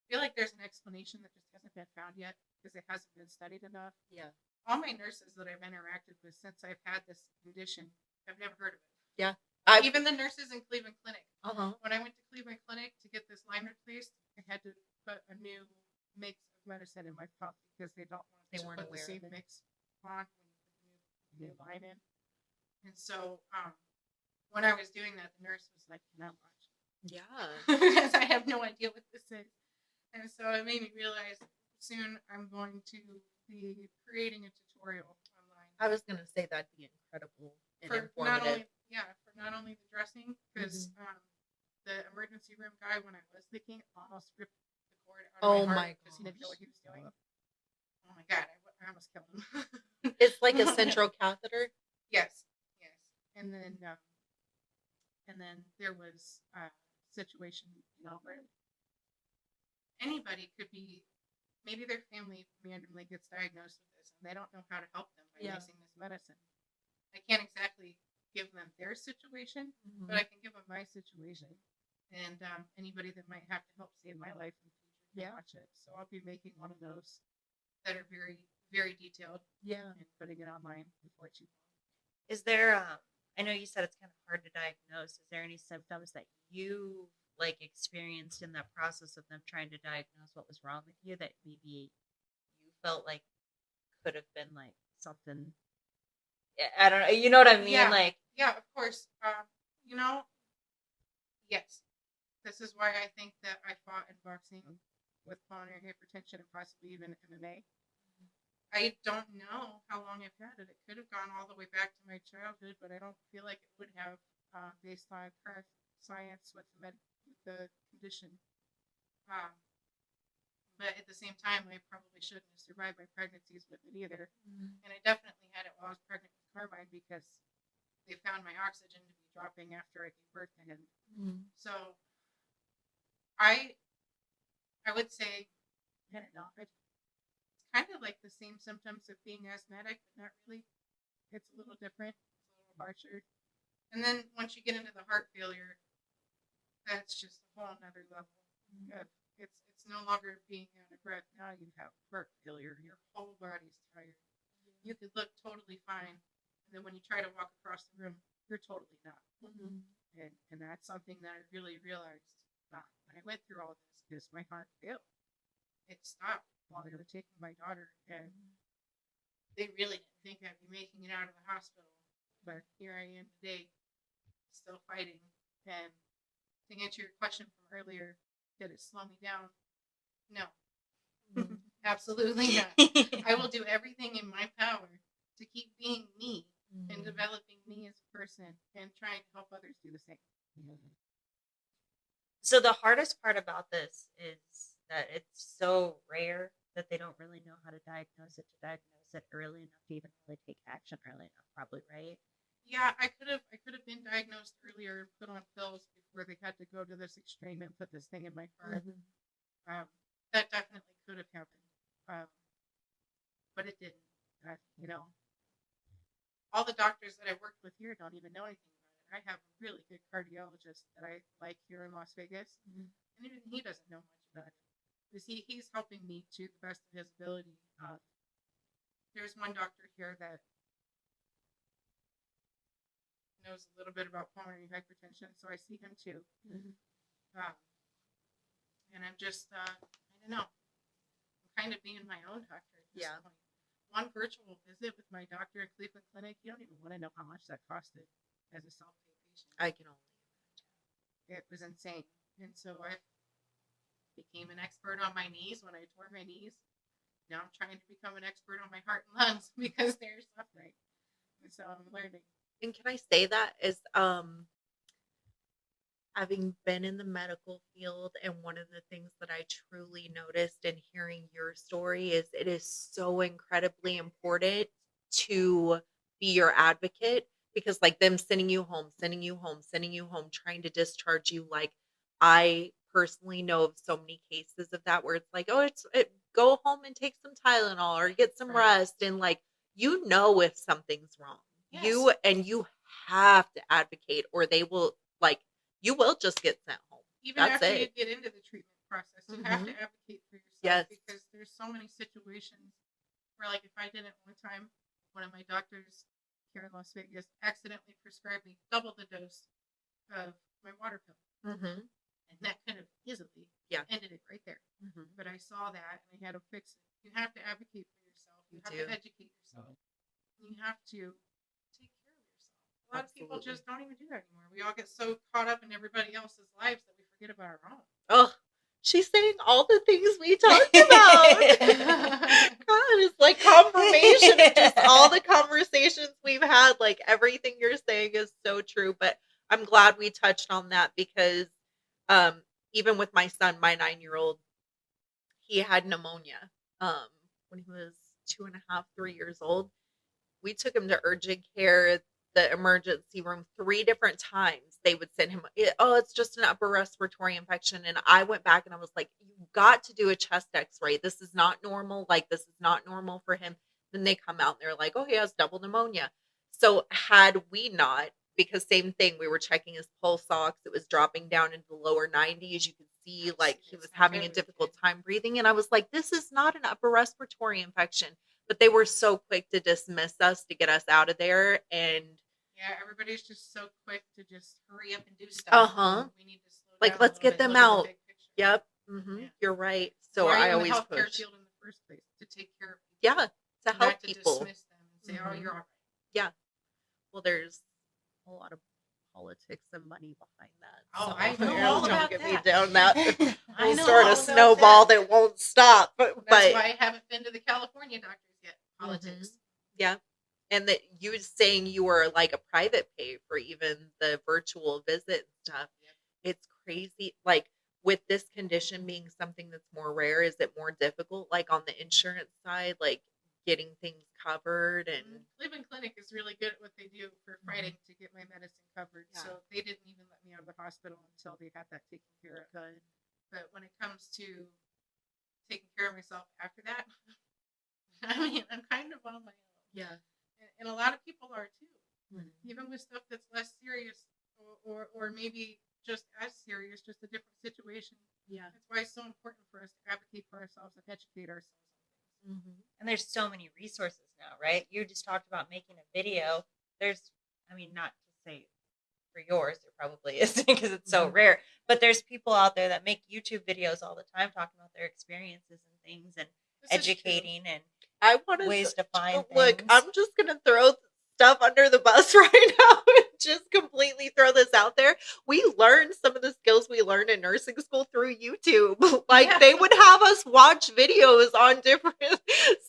feel like there's an explanation that just hasn't been found yet because it hasn't been studied enough. Yeah. All my nurses that I've interacted with since I've had this condition have never heard of it. Yeah. Even the nurses in Cleveland Clinic. Uh-huh. When I went to Cleveland Clinic to get this line replaced, I had to put a new mix of medicine in my pump because they don't want to put the same mix on when you put the new line in. And so when I was doing that, the nurse was like, "Not much." Yeah. Because I have no idea what this is. And so it made me realize soon I'm going to be creating a tutorial online. I was gonna say that'd be incredible and For informative. not only the dressing, because the emergency room guy, when I was thinking, almost ripped the cord out of my heart because he didn't know what he was doing. Oh my god, I almost killed him. It's like a central catheter. Yes. And then there was a situation, where anybody could be, maybe their family randomly gets diagnosed with this and they don't know how to help them by mixing this medicine. I can't exactly give them their situation, but I can give them my situation. And anybody that might have to help save my life in the future can watch it. So I'll be making one of those that are very, very detailed. Yeah. And putting it online before it's too long. is there? I know you said it's kind of hard to diagnose. Is there any symptoms that you like experienced in that process of them trying to diagnose what was wrong with you that maybe you felt like could have been like something? I don't know. You know what I mean? Yeah. Like, Yeah, of course. Yes. This is why I think that I fought in boxing with pulmonary hypertension and possibly even MMA. I don't know how long I've had it. It could have gone all the way back to my childhood, but I don't feel like it would have, based on current science with the condition. Um, but at the same time, I probably shouldn't have survived my pregnancies with it either. And I definitely had it while I was pregnant with Carmine because they found my oxygen to be dropping after I gave birth to him. So I would say kind of not. It's kind of like the same symptoms of being asthmatic, but not really. It's a little different. It's a little harsher. And then once you get into the heart failure, that's just a whole nother level. It's no longer being out of breath. Now you have heart failure. Your whole body's tired. You could look totally fine, and then when you try to walk across the room, you're totally not. And that's something that I really realized when I went through all this, because my heart failed. It stopped while they were taking my daughter, and they really didn't think I'd be making it out of the hospital. But here I am today, still fighting. And to answer your question from earlier, did it slow me down? No. Absolutely not. I will do everything in my power to keep being me and developing me as a person and trying to help others do the same. So the hardest part about this is that it's so rare that they don't really know how to diagnose it early enough to even really take action early enough, probably, right? Yeah, I could have been diagnosed earlier and put on pills before they had to go to this extreme and put this thing in my heart. That definitely could have happened, but it didn't. All the doctors that I worked with here don't even know anything about it. I have a really good cardiologist that I like here in Las Vegas, and even he doesn't know much about it. Because he's helping me to the best of his ability. There's one doctor here that knows a little bit about pulmonary hypertension, so I see him too. And I'm just, I don't know, I'm kind of being my own doctor at this point. One virtual visit with my doctor at Cleveland Clinic, you don't even want to know how much that costed as a self-pay patient. I can only imagine. It was insane. And so I became an expert on my knees when I tore my knees. Now I'm trying to become an expert on my heart and lungs because they're suffering. And so I'm learning. And can I say that is having been in the medical field, and one of the things that I truly noticed in hearing your story is it is so incredibly important to be your advocate, because like them sending you home, trying to discharge you, like I personally know of so many cases of that where it's like, oh, go home and take some Tylenol or get some rest, and like if something's wrong. Yes. You have to advocate, or they will you will just get sent home. Even after you get into the treatment process, you have to advocate for yourself, because there's so many situations where, like, if I didn't one time, one of my doctors here in Las Vegas accidentally prescribed me double the dose of my water pill. And that could have easily ended it right there. But I saw that and I had to fix it. You have to advocate for yourself. You have to educate yourself. You have to take care of yourself. A lot of people just don't even do that anymore. We all get so caught up in everybody else's lives that we forget about our own. Oh, she's saying all the things we talked about. God, it's like confirmation of just all the conversations we've had. Like everything you're saying is so true. But I'm glad we touched on that, because even with my son, my 9-year-old, he had pneumonia when he was 2.5, 3 years old. We took him to urgent care, the emergency room, 3 different times. They would send him, it's just an upper respiratory infection. And I went back and I was like, you've got to do a chest x-ray. This is not normal. This is not normal for him. Then they come out and they're like, oh, he has double pneumonia. So had we not, because same thing, we were checking his pulse ox, it was dropping down into the lower 90s. You could see he was having a difficult time breathing. And I was like, this is not an upper respiratory infection. But they were so quick to dismiss us, to get us out of there. And yeah, everybody's just so quick to just hurry up and do stuff. We need to slow down let's get them out. Yep. You're right. So Why I are you in always the healthcare push. field in the first place? To take care of people. Yeah, to help not people. To dismiss them and say, oh, you're all right. Yeah. Well, there's a lot of politics and money behind that. Oh, so I know all don't about get that. me down that. I We'll know start all a about snowball that won't stop. That's why I haven't been to the California doctors yet. politics. Yeah. And that you saying you were like a private pay for even the virtual visit and stuff. Yep. It's crazy. Like with this condition being something that's more rare, is it more difficult? Like on the insurance side, like getting things covered and Cleveland Clinic is really good at what they do for fighting to get my medicine covered. Yeah. So they didn't even let me out of the hospital until they got that taken care of. good. But when it comes to taking care of myself after that, I mean, I'm kind of on my own. Yeah. And a lot of people are too. Mhm. Even with stuff that's less serious or maybe just as serious, just a different situation. Yeah. That's why it's so important for us to advocate for ourselves and educate ourselves. And there's so many resources now, right? You just talked about making a video. There's, I mean, not to say for yours, there probably isn't because it's so rare, but there's people out there that make YouTube videos all the time talking about their experiences and things and This is true. educating and I want ways to find look. things. I'm just gonna throw stuff under the bus right now and just completely throw this out there. We learned some of the skills we learned in nursing school through YouTube. Like Yeah. they would have us watch videos on different.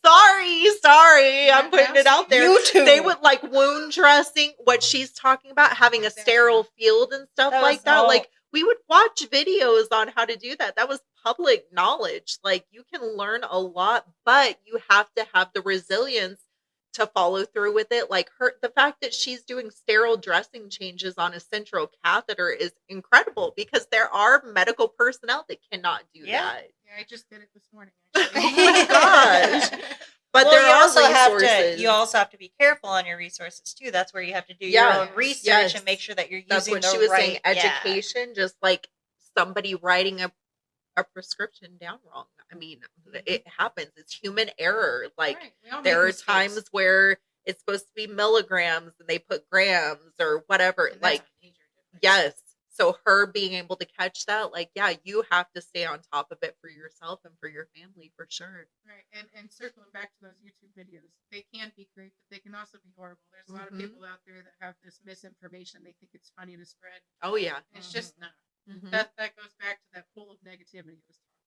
Sorry, Yeah, I'm putting it out there. YouTube. They would like wound dressing. What she's talking about, having a sterile field and stuff That like was that. all- Like we would watch videos on how to do that. That was public knowledge. Like you can learn a lot, but you have to have the resilience to follow through with it. Like the fact that she's doing sterile dressing changes on a central catheter is incredible because there are medical personnel that cannot do Yeah. that. Yeah, I just did it this morning. Oh Actually. my gosh. But well, there you are also resources. you also have to be careful on your resources too. That's where you have to do Yeah. your own research Yes. and make sure that you're That's using what the she was right saying. Education, just like somebody writing a prescription down wrong. I mean, it happens. It's human error. Like Right, we all there make are mistakes. times where it's supposed to be milligrams and they put grams or whatever. And that's Like a major difference. yes. So her being able to catch that, like, yeah, you have to stay on top of it for yourself and for your family for sure. Right, and circling back to those YouTube videos, they can be great, but they can also be horrible. There's a lot of Mhm. people out there that have this misinformation. They think it's funny to spread. Oh yeah. And it's just not. Mhm. That goes back to that pool of negativity I was talking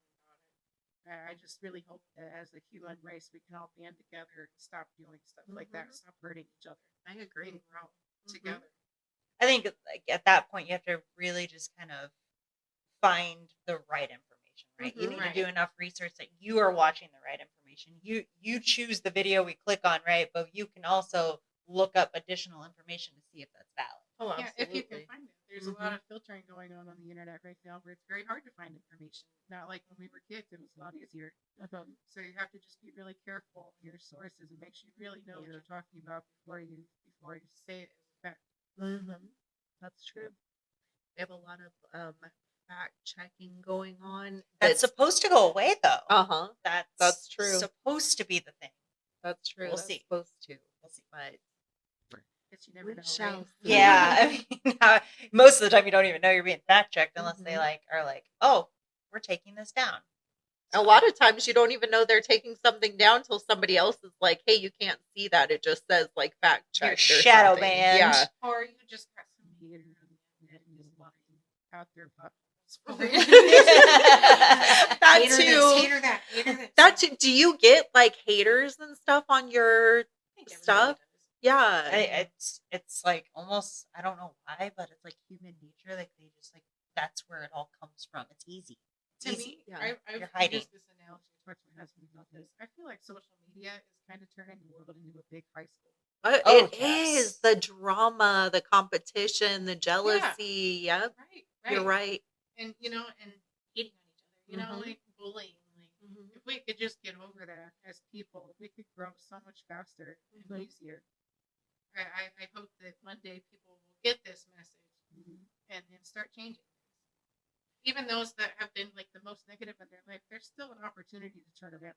about. I just really hope that as a human race, we can all band together and stop doing stuff like that, Mhm. stop hurting each other. I agree. And we're all Mhm. together. I think like at that point you have to really just kind of find the right information, right? You Mhm. need Right. to do enough research that you are watching the right information. You choose the video we click on, right? But you can also look up additional information to see if that's valid. Oh, Yeah, if you can absolutely. find it. There's a lot of filtering going on the internet right now where it's very hard to find information. Not like when we were kids, it was a lot easier. So you have to just be really careful of your sources and make sure you really know what you're talking about before you say it as a fact. Mm-hmm. That's true. We have a lot of fact checking going on. That's supposed to go away though. Uh-huh. That's true. Supposed to be the thing. That's true. We'll That's see. supposed to. We'll see. But Guess you never we know, shall right? see. Yeah, I mean, most of the time you don't even know you're being fact checked unless they Mhm. are like, oh, we're taking this down. A lot of times you don't even know they're taking something down until somebody else is like, hey, you can't see that. It just says like fact You're checked or shadow something. banned. Yeah. Or you just got some haters on the internet and just lying out there about That hater too. this, hater that, hater this. That too. Do you get like haters and stuff on your I think everybody stuff? does. Yeah. It's like almost, I don't know why, but it's like human nature. Like they just like that's where it all comes from. It's easy. To It's me, easy. Yeah. I've You're hiding. used this analogy to talk to my husband about this. I feel like social media is kind of turning the world into a big high school. Oh, It yes. is the drama, the competition, the jealousy. Yep. Right. You're right. And and hating on each other. You know, Mhm. like bullying. Like Mhm. if we could just get over that as people, we could grow so much faster and Mhm. easier. I hope that one day people will get this message and start changing. Even those that have been like the most negative in their life, there's still an opportunity to turn around.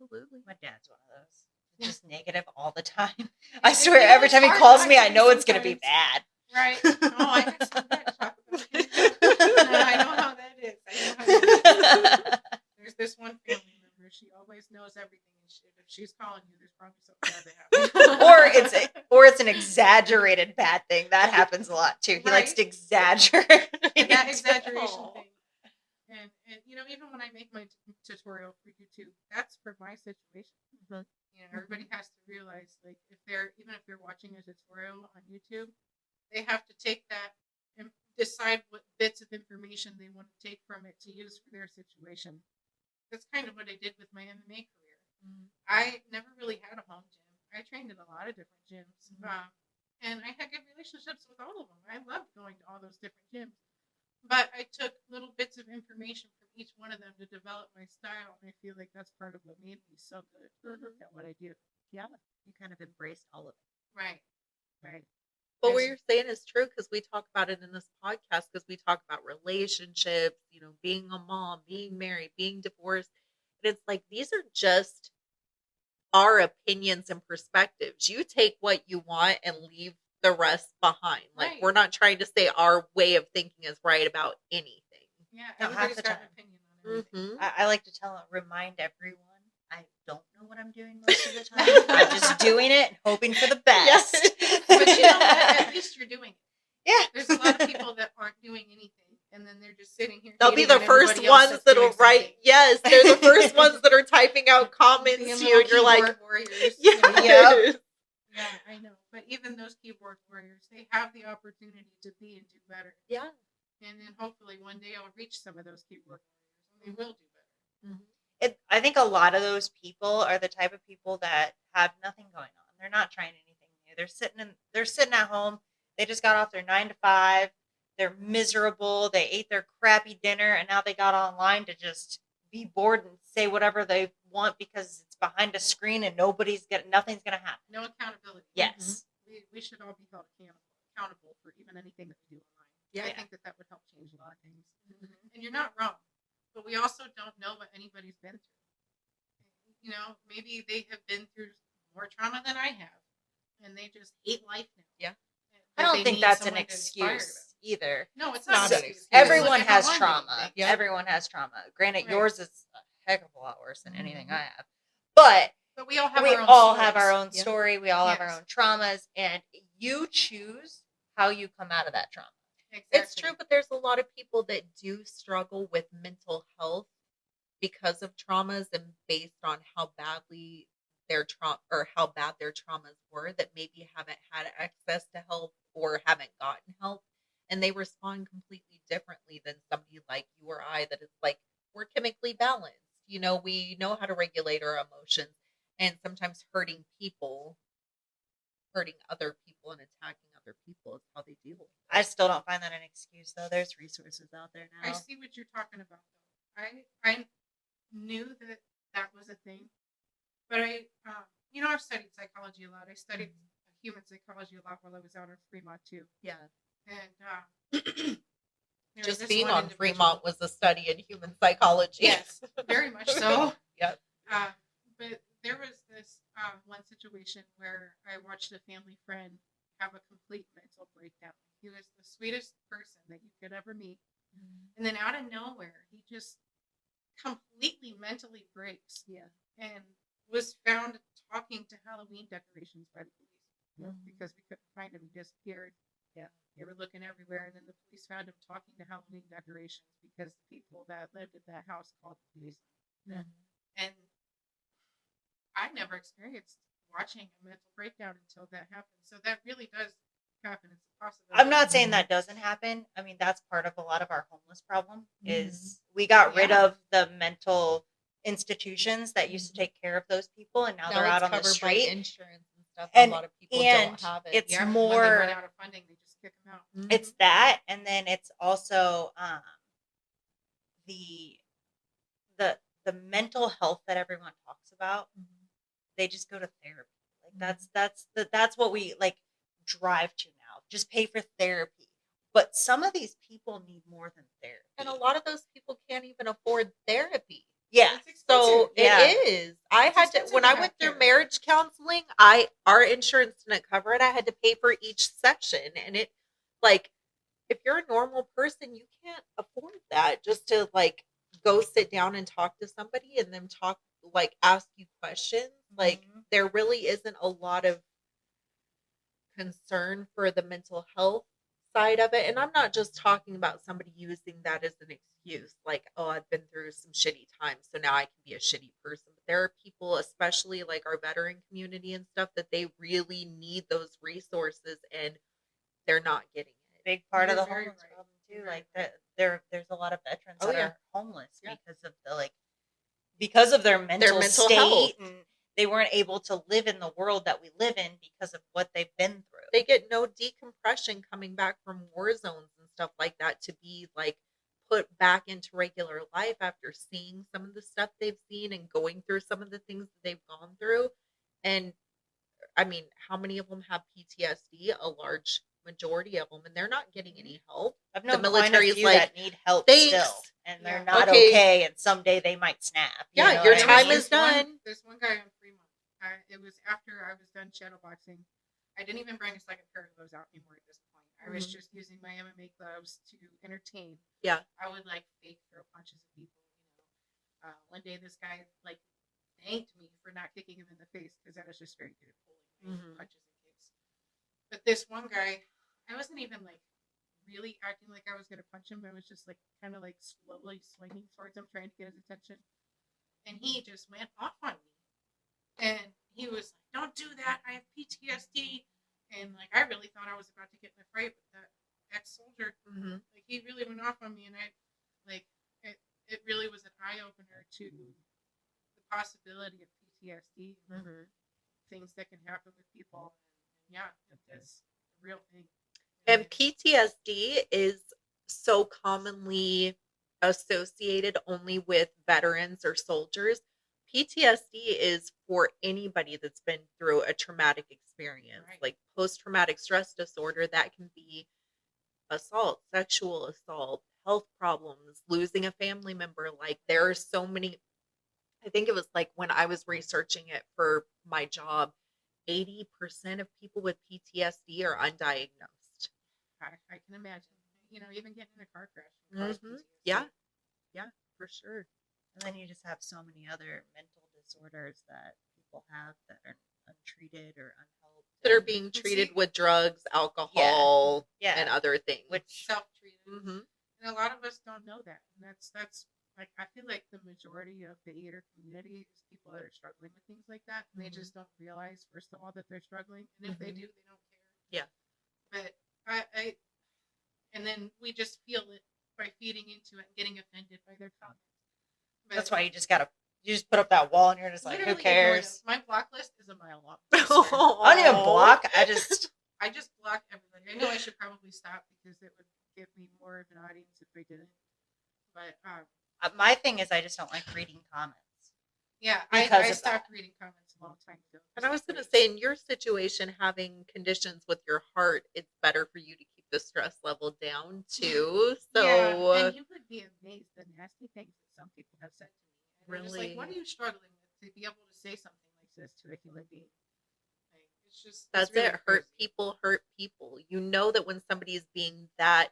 Absolutely. My dad's one of those. Just negative all the time. I It's- swear, you know, every it's time he hard calls not me, to I be know it's gonna be sometimes. bad. Right? Oh, I got some bad talk about you. I know how that is. There's this one family member. She always knows everything and shit. If she's calling you, there's probably something bad that happened. or it's an exaggerated bad thing. That happens a lot too. He likes Right. to exaggerate. And that exaggeration Aw. thing. And even when I make my tutorial for YouTube, that's for my situation. Everybody has to realize, like, if they're watching a tutorial on YouTube, they have to take that and decide what bits of information they want to take from it to use for their situation. That's kind of what I did with my MMA career. I never really had a home gym. I trained in a lot of different gyms, and I had good relationships with all of them. I loved going to all those different gyms. But I took little bits of information from each one of them to develop my style, and I feel like that's part of what made me so good at what I do. Yeah, you kind of embraced all of it. Right. But what you're saying is true because we talk about it in this podcast because we talk about relationships, being a mom, being married, being divorced. And it's like these are just our opinions and perspectives. You take what you want and leave the rest behind. Like Right. we're not trying to say our way of thinking is right about anything. Yeah, No, half everybody's the got time. an opinion on everything. Mhm. I like to remind everyone, I don't know what I'm doing most of the time. I'm just doing it and hoping for the best. But you know what? At least you're doing it. Yeah. There's a lot of people that aren't doing anything, and then they're just sitting here. They'll be hating the on first everybody else ones that's that'll doing write. something. Yes, they're the first ones that are typing out comments Being to little you, and you're like, keyboard warriors. yes. Yeah, I know. But even those keyboard warriors, they have the opportunity to be and do better. Yeah. And then hopefully one day I'll reach some of those keyboard warriors, and they will do better. I think a lot of those people are the type of people that have nothing going on. They're not trying anything new. They're sitting at home. They just got off their 9 to 5. They're miserable. They ate their crappy dinner and now they got online to just be bored and say whatever they want because it's behind a screen and nothing's gonna happen. No accountability. Yes. We should all be held accountable for even anything that we do online. Yeah. I think that would help change a lot of things. And you're not wrong, but we also don't know what anybody's been through. Maybe they have been through more trauma than I have, and they just hate life now. Yeah. I don't think that's an excuse either. No, it's not not an an excuse. excuse. Everyone Look at has how hard trauma. they think. Yeah. Everyone has trauma. Granted, Right. yours is a heck of a lot worse than anything I have. But But we all have we our own all stories. have our own Yeah. story. We all have our Yes. own traumas, and you choose how you come out of that trauma. Exactly. It's true, but there's a lot of people that do struggle with mental health because of traumas and based on how badly their trauma or how bad their traumas were that maybe haven't had access to help or haven't gotten help, and they respond completely differently than somebody like you or I that is like we're chemically balanced. We know how to regulate our emotions, and sometimes hurting other people and attacking other people is how they deal with it. I still don't find that an excuse, though. There's resources out there I now. see what you're talking about, though. I knew that was a thing, but I've studied psychology a lot. I studied human psychology a lot while I was out on Fremont too, Yeah. and there was Just this being one on individual- Fremont was a study in human psychology. Yes, very much so. Yep. But there was this one situation where I watched a family friend have a complete mental breakdown. He was the sweetest person that you could ever meet. And then out of nowhere, he just completely mentally breaks. Yeah. And was found talking to Halloween decorations by the police because we couldn't find him. He disappeared. Yeah. They were looking everywhere, and then the police found him talking to Halloween decorations because the people that lived at that house called the police. And I never experienced watching a mental breakdown until that happened. So that really does happen. It's a possibility. I'm not saying that doesn't happen. I mean, that's part of a lot of our homeless problem is we got rid Yeah. of the mental institutions that used to take care of those people, and now they're it's out on the covered by street. insurance and stuff. And- a lot of people and don't have it. it's Yeah, when more- they run out of funding, they just kick them out. It's that, and then it's also the mental health that everyone talks about. They just go to therapy. Like that's what we like drive to now. Just pay for therapy. But some of these people need more than therapy. And a lot of those people can't even afford therapy. yeah. It's expensive. So Yeah. it is. I It's had to expensive when to I have went through therapy. marriage counseling, our insurance didn't cover it. I had to pay for each session, and it like if you're a normal person, you can't afford that just to like go sit down and talk to somebody and then ask you questions. Like Mhm. there really isn't a lot of concern for the mental health side of it, and I'm not just talking about somebody using that as an excuse, like, oh, I've been through some shitty times, so now I can be a shitty person. But there are people, especially like our veteran community and stuff, that they really need those resources and they're not getting it. Big part of You're the very homeless right. problem too. You're very Like right. there's a lot of veterans Oh, that yeah. are homeless Yeah. because of their mental mental state, health. and they weren't able to live in the world that we live in because of what they've been through. They get no decompression coming back from war zones and stuff like that to be like put back into regular life after seeing some of the stuff they've seen and going through some of the things that they've gone through. And I mean, how many of them have PTSD? A large majority of them, and they're not getting any help. I've known the quite a military is few like, that need help "Thanks." still, and they're Yeah. not Okay. okay, and someday they might snap. You Yeah, know your what I time mean? is done. There's one guy on Fremont. It was after I was done shadowboxing. I didn't even bring a second pair of gloves out anymore at this point. I was Mhm. just using my MMA gloves to entertain. Yeah. I would like fake throw punches at people. One day this guy like thanked me for not kicking him in the face because I was just very good at pulling Mhm. punches and kicks. But this one guy, I wasn't even like really acting like I was gonna punch him. I was just like kind of like slowly swinging towards him, trying to get his attention, and he just went off on me. And he was like, "Don't do that. I have PTSD." And like, I really thought I was about to get in a fight with that ex-soldier. Mhm. Like, he really went off on me, and I like it really was an eye opener to the possibility of PTSD and Mhm. things that can happen with people. And yeah, it's a real thing. And PTSD is so commonly associated only with veterans or soldiers. PTSD is for anybody that's been through a traumatic experience, Right. like post traumatic stress disorder. That can be assault, sexual assault, health problems, losing a family member. Like, there are so many. I think it was like when I was researching it for my job, 80% of people with PTSD are undiagnosed. I can imagine. Even getting in a car crash. can cause Mhm. PTSD. Yeah, for sure. And then you just have so many other mental disorders that people have that are untreated or unhelped. That are and- being see- treated with drugs, alcohol, Yeah. and other things. Which Self-treated. Mhm. And a lot of us don't know that. And that's like, I feel like the majority of the theater community is people that are struggling with things like that. And they Mhm. just don't realize, first of all, that they're struggling. And if they Mhm. do, they don't care. Yeah. But and then we just feel it by feeding into it and getting offended by their comments. But that's why you just put up that wall, and you're just like, who literally ignore them. cares? My block list is a mile long. I swear. I don't even block. I just I just block everybody. I know I should probably stop because it would give me more of an audience if I didn't. But my thing is I just don't like reading comments. yeah, Because I of that. stopped reading comments a long time ago. And I was going to say, in your situation, having conditions with your heart, it's better for you to keep the stress level down too. So, yeah, and you would be amazed the nasty things that some people have said to me. And I'm just like, what are Really? you struggling with to be able to say something like this to a human being? Like, it's just that's it's really it. Hurt crazy. people hurt people. You know that when somebody is being that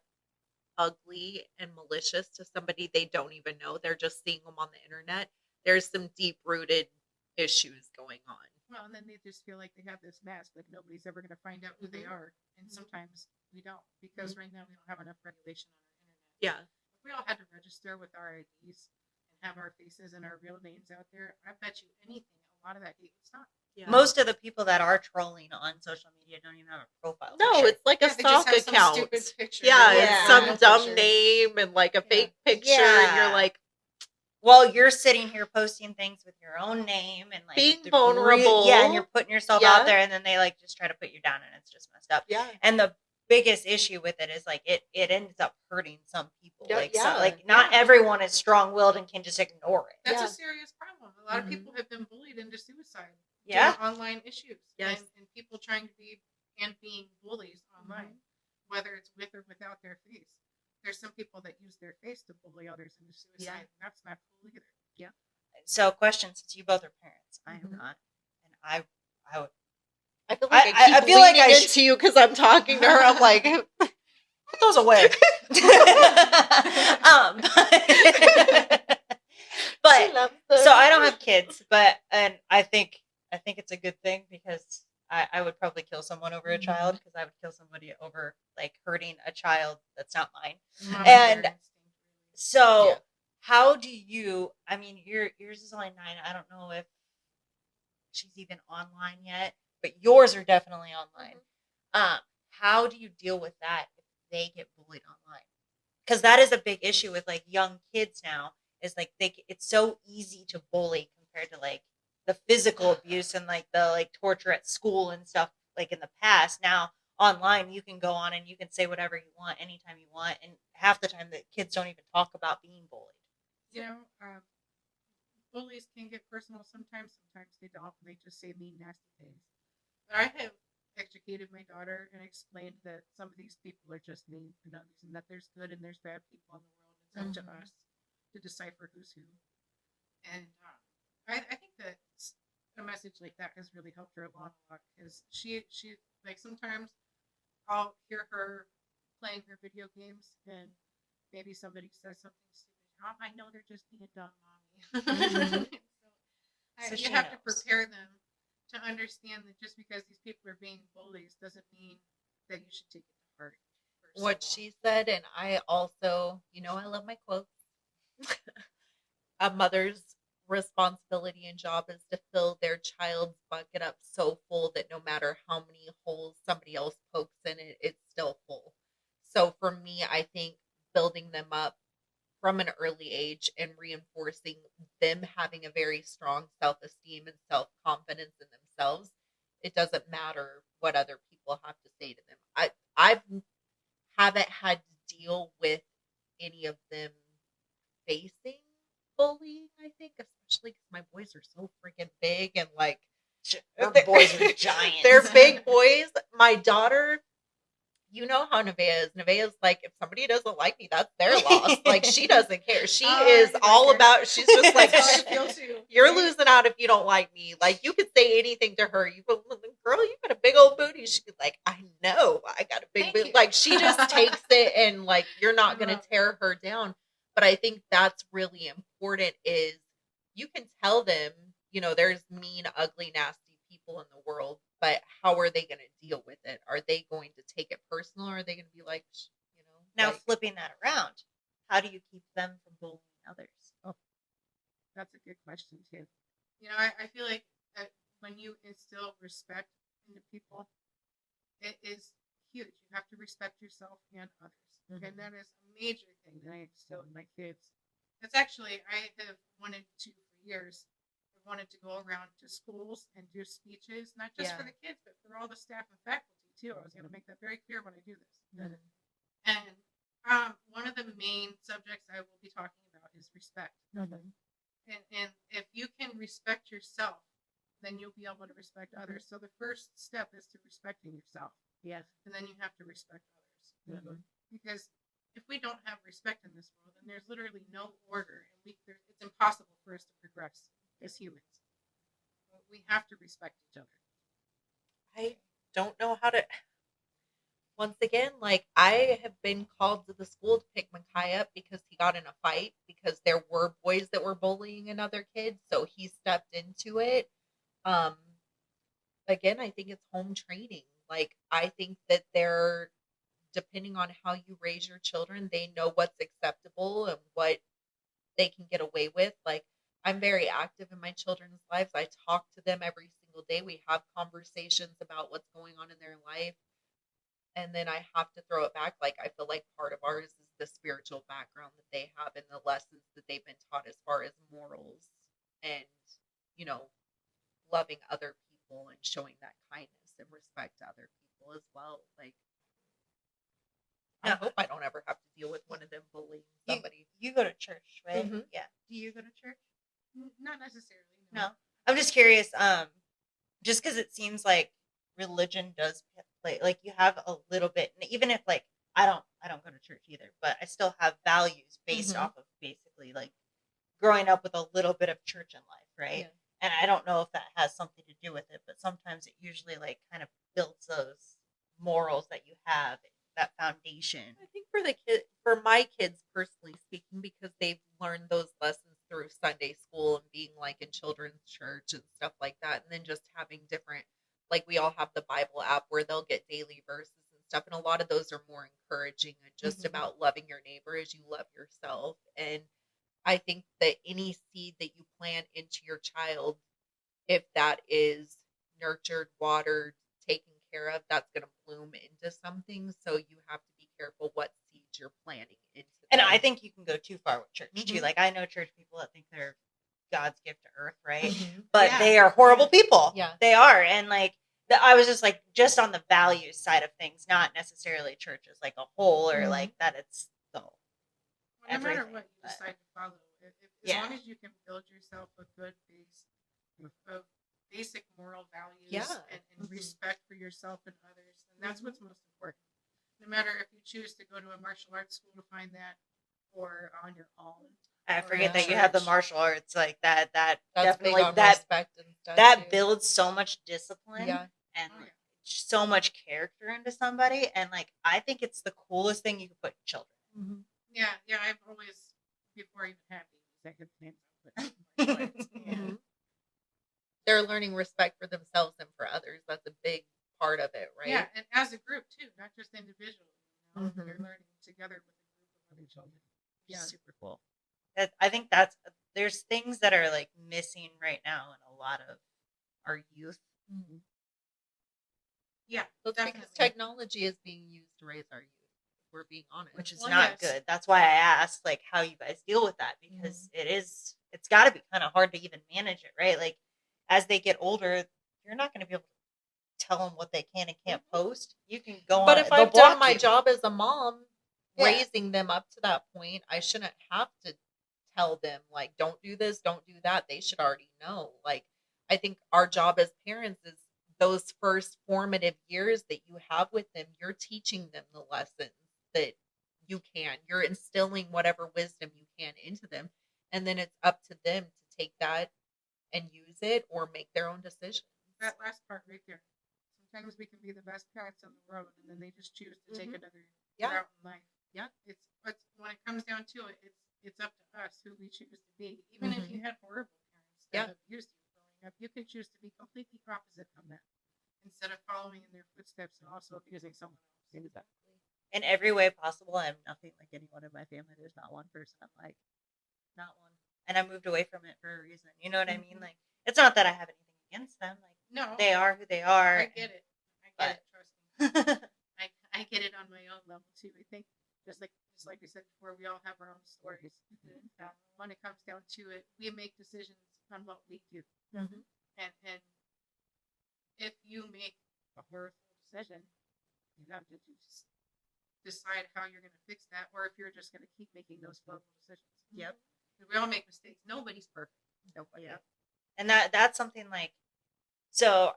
ugly and malicious to somebody they don't even know, they're just seeing them on the internet. There's some deep rooted issues going on. Well, and then they just feel like they have this mask, like nobody's ever going to find out who they Mhm. are. And sometimes we don't, because right now we don't have enough regulation on our internet. Yeah. If we all had to register with our IDs and have our faces and our real names out there, I bet you anything, a lot of that hate would stop. Yeah. most of the people that are trolling on social media don't even have a profile. No, picture. it's like a Yeah, they just stock have some account. stupid picture. Yeah, Yeah. it's some No dumb picture. name and like a fake picture, and you're Yeah. like, Well, you're sitting here posting things with your own name and like Being the vulnerable. yeah, and you're putting yourself Yeah. out there, and then they like just try to put you down, and it's just messed up. yeah, And the biggest issue with it is like it ends up hurting some people. Yeah, Like yeah, like not yeah. everyone is strong willed and can just ignore it. That's Yeah. a serious problem. A lot of Mhm. people have been bullied into suicide Yeah. due to online issues. Yes. And people trying to be and being bullies online, Mm-hmm. whether it's with or without their face. There's some people that use their face to bully others into suicide. Yeah. And that's not cool either. So, question: since you both are parents, I am Mhm. not, and I would. I feel like I I keep feel like leaning I into you because I'm talking to her. I'm like, Put those away. but she loves them. so I don't have kids, and I think it's a good thing because I would probably kill someone over a child because I would kill somebody over like hurting a child that's not mine. Mama's And their instinct, really. so, Yeah. how do you? I mean, yours is only 9. I don't know if she's even online yet, but yours are definitely online. How do you deal with that if they get bullied online? Because that is a big issue with like young kids now. Is like it's so easy to bully compared to like the physical abuse and like the like torture at school and stuff like in the past. Now online you can go on and you can say whatever you want anytime you want, and half the time the kids don't even talk about being bullied. You know, bullies can get personal sometimes. Sometimes they don't. They just say mean, nasty things. But I have educated my daughter and explained that some of these people are just mean and others, and that there's good and there's bad people in the world. It's up to us to decipher who's who. And I think that a message like that has really helped her a lot because she like sometimes I'll hear her playing her video games and maybe somebody says something stupid. Mom, I know they're just being dumb, mommy. So You she have to knows. prepare them to understand that just because these people are being bullies doesn't mean that you should take it to heart. first of What all. she said, and I also, I love my quotes. A mother's responsibility and job is to fill their child's bucket up so full that no matter how many holes somebody else pokes in it, it's still full. So for me, I think building them up from an early age and reinforcing them having a very strong self esteem and self confidence in themselves. It doesn't matter what other people have to say to them. I haven't had to deal with any of them facing bullying, I think, especially because my boys are so freaking big and like Her boys are giants. they're big boys. My daughter, you know how Nevaeh is. Nevaeh's like, if somebody doesn't like me, that's their loss. Like, she doesn't care. She is I all like her. about, she's just like, That's how I feel too. you're losing out if you don't like me. Like, you could say anything to her. You go, girl, you got a big old booty. She'd be like, I know, I got a big Thank booty. you. Like, she just takes it and like, you're not going to tear her down. But I think that's really important is you can tell them, there's mean, ugly, nasty people in the world, but how are they going to deal with it? Are they going to take it personal, or are they going to be like, Now like, flipping that around, how do you keep them from bullying others? That's a good question too. I feel like when you instill respect into people, it is huge. You have to respect yourself and others, and that is a major thing that I instill in my kids. That's actually I have wanted to for years. I wanted to go around to schools and do speeches, not just for the kids, but for all the staff and faculty too. I was going to make that very clear when I do this. And one of the main subjects I will be talking about is respect. And if you can respect yourself, then you'll be able to respect others. So the first step is to respecting yourself. Yes. And then you have to respect others. Because if we don't have respect in this world, then there's literally no order, and it's impossible for us to progress as humans. We have to respect each other. I don't know how to. Once again, like, I have been called to the school to pick Makai up because he got in a fight because there were boys that were bullying another kid, so he stepped into it. Um, Again, I think it's home training. Like, I think that they're depending on how you raise your children, they know what's acceptable and what they can get away with. Like, I'm very active in my children's lives. I talk to them every single day. We have conversations about what's going on in their life. And then I have to throw it back. Like, I feel like part of ours is the spiritual background that they have and the lessons that they've been taught as far as morals and, you know, loving other people and showing that kindness and respect to other people as well. Like, I No. hope I don't ever have to deal with one of them bullying somebody. You go to church, right? Mhm. Yeah. Do you go to church? Not necessarily. No. I'm just curious. Just because it seems like religion does play, like you have a little bit, and even if like I don't go to church either, but I still have values based Mhm. off of basically like growing up with a little bit of church in life, right? Yeah. And I don't know if that has something to do with it, but sometimes it usually like kind of builds those morals that you have, that foundation. I think for my kids personally speaking, because they've learned those lessons through Sunday school and being like in children's church and stuff like that, and then just having different like we all have the Bible app where they'll get daily verses and stuff. And a lot of those are more encouraging and just Mhm. about loving your neighbor as you love yourself. And I think that any seed that you plant into your child, if that is nurtured, watered, taken care of, that's going to bloom into something. So you have to be careful what seeds you're planting into And them. I think you can go too far with church too. Mhm. Like I know church people that think they're God's gift to earth, right? Mhm. But Yeah. they are horrible people. Yeah. They are. And like I was just like just on the values side of things, not necessarily church as like a whole or Mhm. like that it's so Well, no matter everything, what you but- decide to follow, as Yeah. long as you can build yourself a good base of basic moral values Yeah. and Mhm. respect for yourself and others, and that's Mhm. what's most important. No matter if you choose to go to a martial arts school to find that or on your own. I or forget at that you have the church. martial arts like that That's definitely big on that respect and stuff. that too. builds so much discipline Yeah. and Oh, yeah. so much character into somebody, and like I think it's the coolest thing you could put in children. Mhm. Yeah, I've always, before I even had babies, I could plan to put martial arts. Mhm. They're learning respect for themselves and for others. That's a big part of it, right? Yeah, and as a group too, not just individually. You're Mhm. learning together with a group of other children. Yeah. Super cool. I think that's there's things that are like missing right now in a lot of our youth. Mhm. Yeah, So it's definitely. because technology is being used to raise our youth. If we're being honest. Which is Well, not yes. good. That's why I asked like how you guys deal with that because it's got to be kind of hard to even manage it, right? Like as they get older, you're not going to be able to tell them what they can and can't post. You can go on. But if they'll I've done block my you. job as a mom, Yeah. raising them up to that point, I shouldn't have to tell them like, don't do this, don't do that. They should already know. Like, I think our job as parents is those first formative years that you have with them. You're teaching them the lessons that you can. You're instilling whatever wisdom you can into them, and then it's up to them to take that and use it or make their own decisions. That last part right there. Sometimes we can be the best parents in the world, and then they just choose to take Mhm. another Yeah. route in life. Yeah. It's when it comes down to it, it's up to us who we choose to be. Even if you had horrible parents that Yeah. abused you growing up, you could choose to be completely opposite from that instead of following in their footsteps and also abusing someone else. Exactly. In every way possible. I'm Nothing like anyone in my family. There's not one person I'm like, not one. And I moved away from it for a reason. You know what I mean? Mhm. Like it's not that I have anything against them. Like No, they are who they are. I get it. Trust me. I get it on my own level too. I think just like we said before, we all have our own stories. When it comes down to it, we make decisions on what we do, Mhm. and if you make a horrible decision, you have to just decide how you're going to fix that, or if you're just going to keep making those horrible decisions. Yep. We all make mistakes. Nobody's perfect. Nobody. Yeah. And that's something like so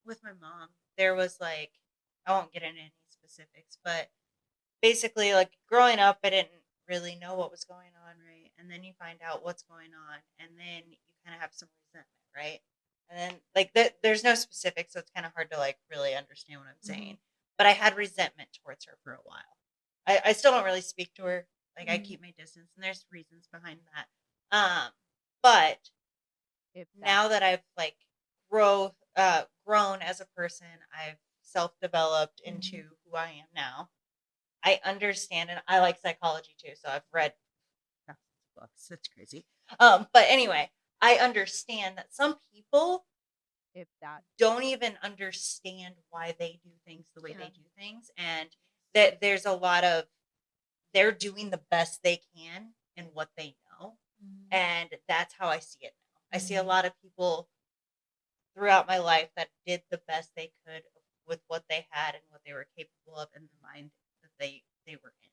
with my mom, there was like I won't get into any specifics, but basically like growing up I didn't really know what was going on, right? And then you find out what's going on and then you kind of have some resentment, right? And then like there's no specifics, so it's kind of hard to like really understand what I'm saying. But I had resentment towards her for a while. I still don't really speak to her. Like I Mhm. keep my distance and there's reasons behind that. But if now that I've like grown as a person, I've self-developed into who I am now. I understand, and I like psychology too, so I've read thousands of books, that's crazy. but anyway, I understand that some people If that don't even understand why they do things the way Yeah. they do things, and that there's a lot of they're doing the best they can in what they know, and that's how I see it now. I see a lot of people throughout my life that did the best they could with what they had and what they were capable of in the mind that they were in.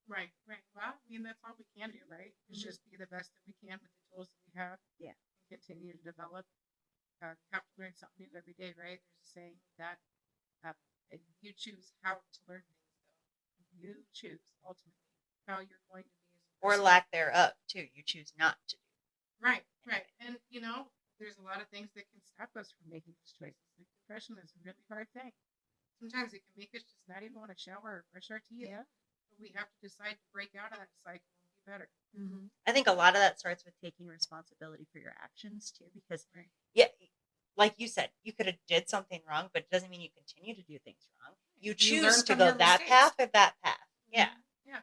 Right. Well, I mean, that's all we can do, right? Is just be the best that we can with the tools that we have. Yeah. And continue to develop. Have to learn something new every day, right? There's a saying that you choose how to learn things, though. You choose ultimately how you're going to be as a Or person. lack thereof too. You choose not to. Right. And there's a lot of things that can stop us from making these choices. Like depression is a really hard thing. Sometimes it can make us just not even want to shower or brush our teeth. Yeah. But we have to decide to break out of that cycle and be better. I think a lot of that starts with taking responsibility for your actions too, because yeah, like you said, you could have did something wrong, but it doesn't mean you continue to do things wrong. You You choose learn to from go your that mistakes. path or that path. Yeah. Yeah.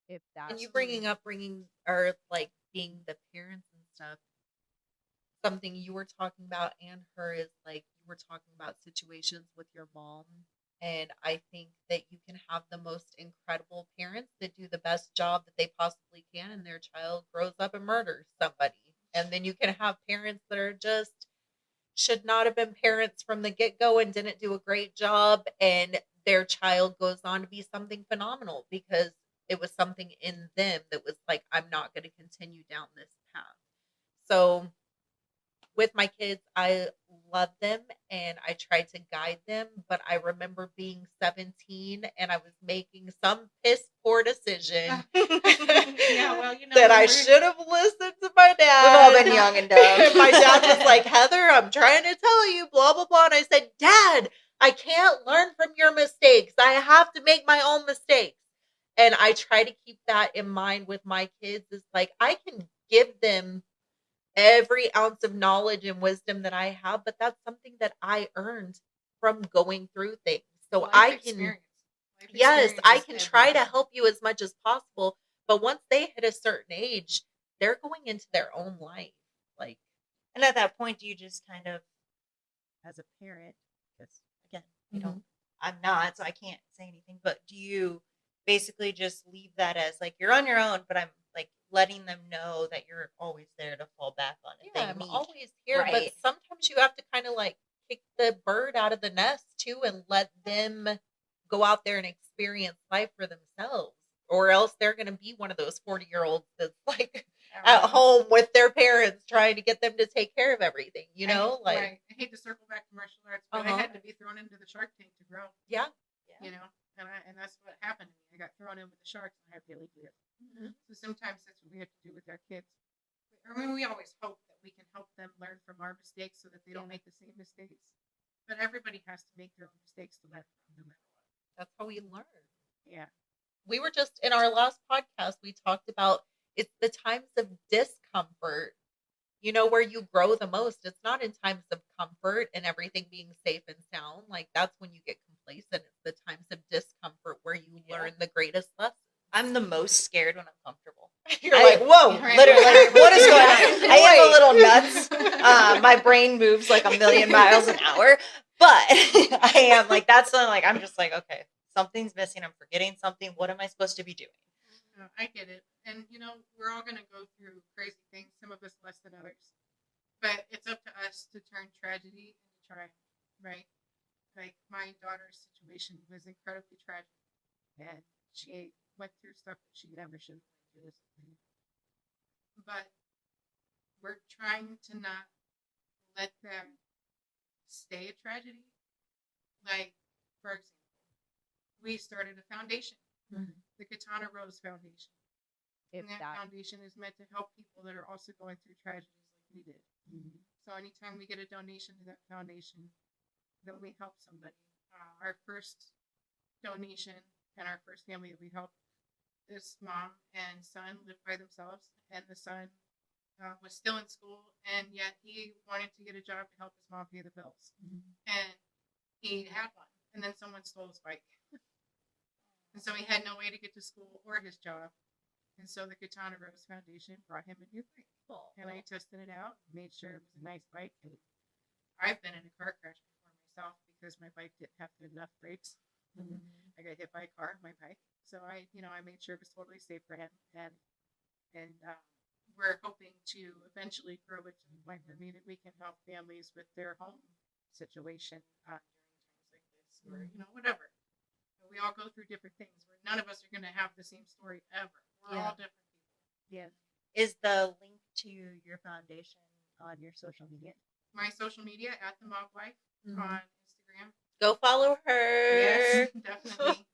If that and you Absolutely. bringing or like being the parents and stuff, something you were talking about and her is like you were talking about situations with your mom. And I think that you can have the most incredible parents that do the best job that they possibly can, and their child grows up and murders somebody. And then you can have parents that are just should not have been parents from the get go and didn't do a great job, and their child goes on to be something phenomenal because it was something in them that was like, I'm not going to continue down this path. So with my kids, I love them and I try to guide them, but I remember being 17 and I was making some piss poor decision Yeah, well, you know, that when I we're- should have listened to my We've all dad. been young and dumb. My dad was like, Heather, I'm trying to tell you, blah, blah, blah. And I said, Dad, I can't learn from your mistakes. I have to make my own mistakes. And I try to keep that in mind with my kids is like, I can give them every ounce of knowledge and wisdom that I have, but that's something that I earned from going through things. So life I can, experience. Life yes, experience I is can try to everything. help you as much as possible. But once they hit a certain age, they're going into their own life. Like, And at that point, do you just kind of, as a parent, because again, you know, I'm not, so I can't say anything, but do you basically just leave that as like you're on your own, but I'm like letting them know that you're always there to fall back on if yeah, they I'm need. always here, but Right. sometimes you have to kind of like kick the bird out of the nest too and let them go out there and experience life for themselves. Or else they're going to be one of those 40-year-olds that's like at home with their parents trying to get them to take care of everything, you know? Right. I hate to circle back to martial arts, but I had to be thrown into the Shark Tank to grow. Yeah. You know, and that's what happened to me. I got thrown in with the sharks, and I really did. So sometimes that's what we have to do with our kids. I mean, we always hope that we can help them learn from our mistakes so that they don't make the same mistakes. But everybody has to make their own mistakes to learn from, no matter what. That's how we learn. Yeah. We were just in our last podcast, we talked about it's the times of discomfort, you know, where you grow the most. It's not in times of comfort and everything being safe and sound. Like, that's when you get complacent. It's the times of discomfort where you learn the greatest lessons. I'm the most scared when I'm comfortable. You're like, whoa, literally, like, what is going on? I am a little nuts. My brain moves like a million miles an hour, but I am like, that's something like, I'm just like, okay, something's missing. I'm forgetting something. What am I supposed to be doing? I get it. And, you know, we're all going to go through crazy things, some of us less than others. But it's up to us to turn tragedy into triumph, right? Like, my daughter's situation was incredibly tragic. And she went through stuff that she never should have went through. But we're trying to not let them stay a tragedy. Like, for example, we started a foundation, the Katana Rose Foundation. And that foundation is meant to help people that are also going through tragedies like we did. So anytime we get a donation to that foundation, then we help somebody. Our first donation and our first family that we helped, this mom and son lived by themselves, and the son was still in school, and yet he wanted to get a job to help his mom pay the bills. And he had one, and then someone stole his bike. And so he had no way to get to school or his job. And so the Katana Rose Foundation brought him a new bike. And I tested it out, made sure it was a nice bike. And I've been in a car crash before myself because my bike didn't have enough brakes. I got hit by a car on my bike. So I made sure it was totally safe for him. And we're hoping to eventually grow it to the point where we can help families with their home situation during times like this, or whatever. We all go through different things. None of us are going to have the same story ever. We're all different people. Yeah. Is the link to your foundation on your social media? My social media at the Mob Wife on Instagram. Go follow her. Yes, definitely.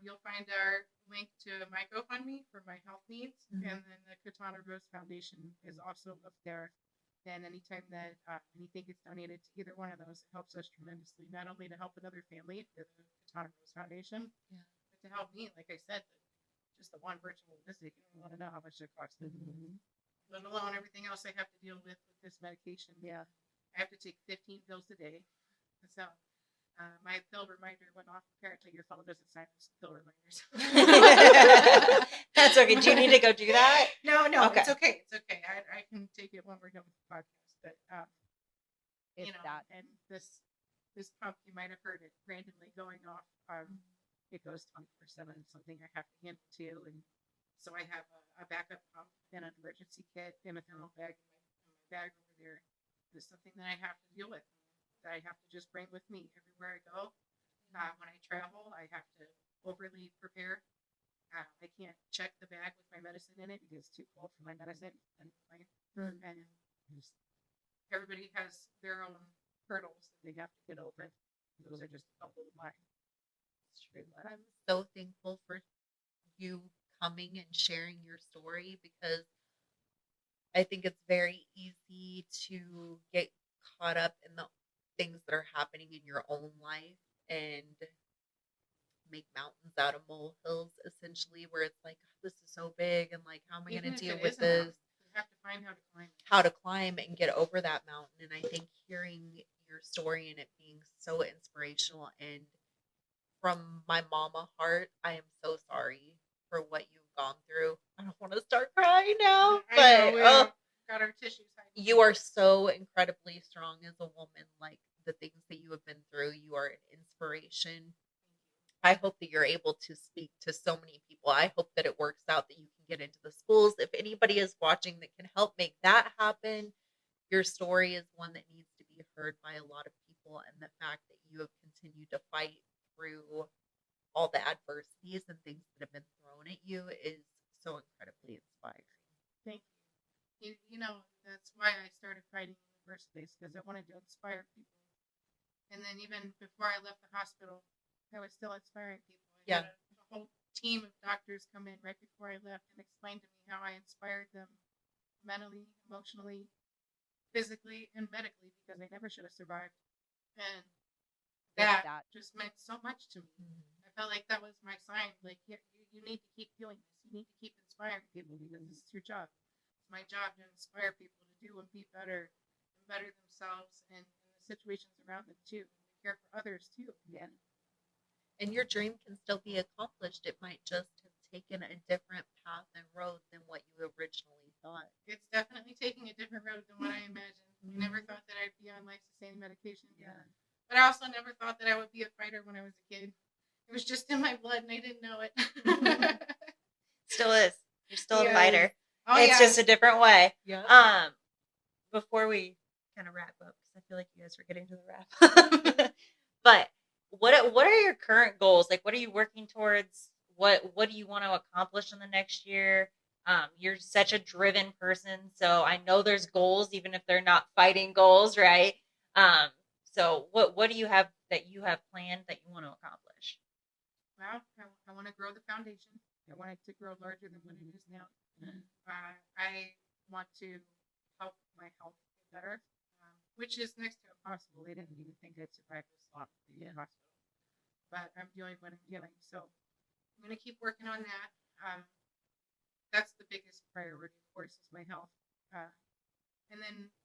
You'll find our link to my GoFundMe for my health needs, and then the Katana Rose Foundation is also up there. And anytime that anything gets donated to either one of those, it helps us tremendously. Not only to help another family, the Katana Rose Foundation, but to help me. Like I said, just the one virtual visit, you don't want to know how much it costs. Let alone everything else I have to deal with this medication. Yeah. I have to take 15 pills a day. So my pill reminder went off. Apparently, your phone doesn't silence pill reminders. That's okay. Do you need to go do that? No, Okay. it's okay. It's okay. I can take it when we're done with the podcast. But It's that. and this pump, you might have heard it randomly going off. It goes 24/7. Something I have to handle too, and so I have a backup pump and an emergency kit and a thermal bag in my bag over there. It's something that I have to deal with. That I have to just bring with me everywhere I go. When I travel, I have to overly prepare. I can't check the bag with my medicine in it because it's too cold for my medicine. And just, everybody has their own hurdles that they have to get over. Those are just a couple of mine. I'm so thankful for you coming and sharing your story because I think it's very easy to get caught up in the things that are happening in your own life and make mountains out of molehills, essentially, where it's like, "Oh, this is so big, and like, how am I Even going if to deal it with is a mountain, this?" you have to find How to climb and get over that mountain. And I think hearing your story and it being so inspirational and from my mama heart, I am so sorry for what you've gone through. I don't want to start crying now, I but know, we got our tissues hiding. you are so incredibly strong as a woman. Like the things that you have been through, you are an inspiration. I hope that you're able to speak to so many people. I hope that it works out that you can get into the schools. If anybody is watching that can help make that happen, your story is one that needs to be heard by a lot of people. And the fact that you have continued to fight through all the adversities and things that have been thrown at you is so incredibly inspiring. Thank you. You know, that's why I started fighting in the first place, because I wanted to inspire people. And then even before I left the hospital, I was still inspiring people. I had a whole team of doctors come in right before I left and explain to me how I inspired them mentally, emotionally, physically, and medically, because they never should have survived. And that just meant so much to me. I felt like that was my sign. Like, you need to keep doing this. You need to keep inspiring people because this is your job. It's my job to inspire people to do and be better and better themselves and the situations around them too. And care for others too. Yeah. And your dream can still be accomplished. It might just have taken a different path and road than what you originally thought. It's definitely taking a different road than what I imagined. I never thought that I'd be on life-sustaining medication. Yeah. But I also never thought that I would be a fighter when I was a kid. It was just in my blood and I didn't know it. Still is. You're still a fighter. Oh, it's just a different way. Yeah. Before we kind of wrap up, because I feel like you guys are getting to the wrap. But what are your current goals? Like, what are you working towards? What do you want to accomplish in the next year? You're such a driven person, so I know there's goals, even if they're not fighting goals, right? So what do you have that you have planned that you want to accomplish? Well, I want to grow the foundation. I want it to grow larger than what it is now. I want to help my health get better, which is next to impossible. They didn't even think I'd survive this long in the hospital. But I'm doing what I'm doing. So I'm going to keep working on that. That's the biggest priority, of course, is my health. And then,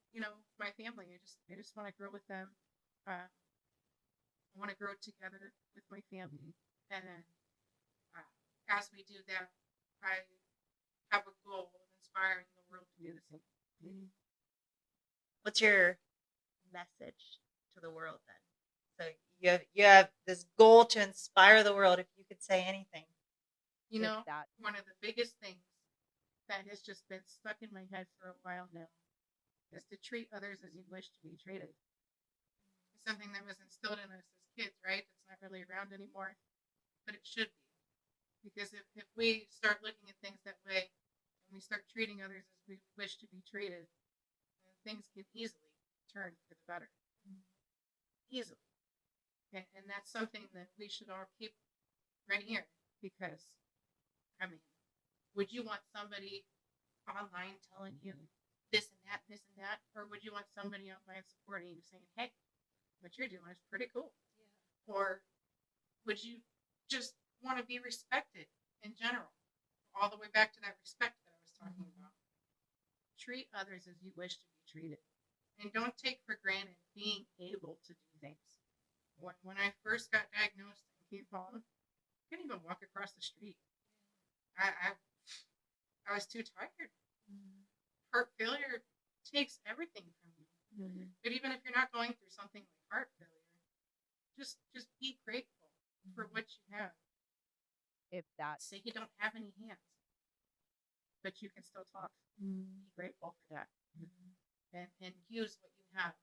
my family. I just want to grow with them. I want to grow together with my family. And then as we do that, I have a goal of inspiring the world to do the same. Mm-hmm. What's your message to the world then? So you have this goal to inspire the world. If you could say anything, One of the biggest things that has just been stuck in my head for a while now is to treat others as you wish to be treated. It's something that was instilled in us as kids, right? It's not really around anymore, but it should be. Because if we start looking at things that way and we start treating others as we wish to be treated, then things can easily turn for the better. Easily. And that's something that we should all keep right here. Because, would you want somebody online telling you this and that? Or would you want somebody online supporting you saying, hey, what you're doing is pretty cool? Yeah. Or would you just want to be respected in general? All the way back to that respect that I was talking about. Treat others as you wish to be treated. And don't take for granted being able to do things. When I first got diagnosed and came home, I couldn't even walk across the street. I was too tired. Heart failure takes everything from you. But even if you're not going through something like heart failure, just be grateful for what you have. If that Say you don't have any hands, but you can still talk. Be grateful for that. And use what you have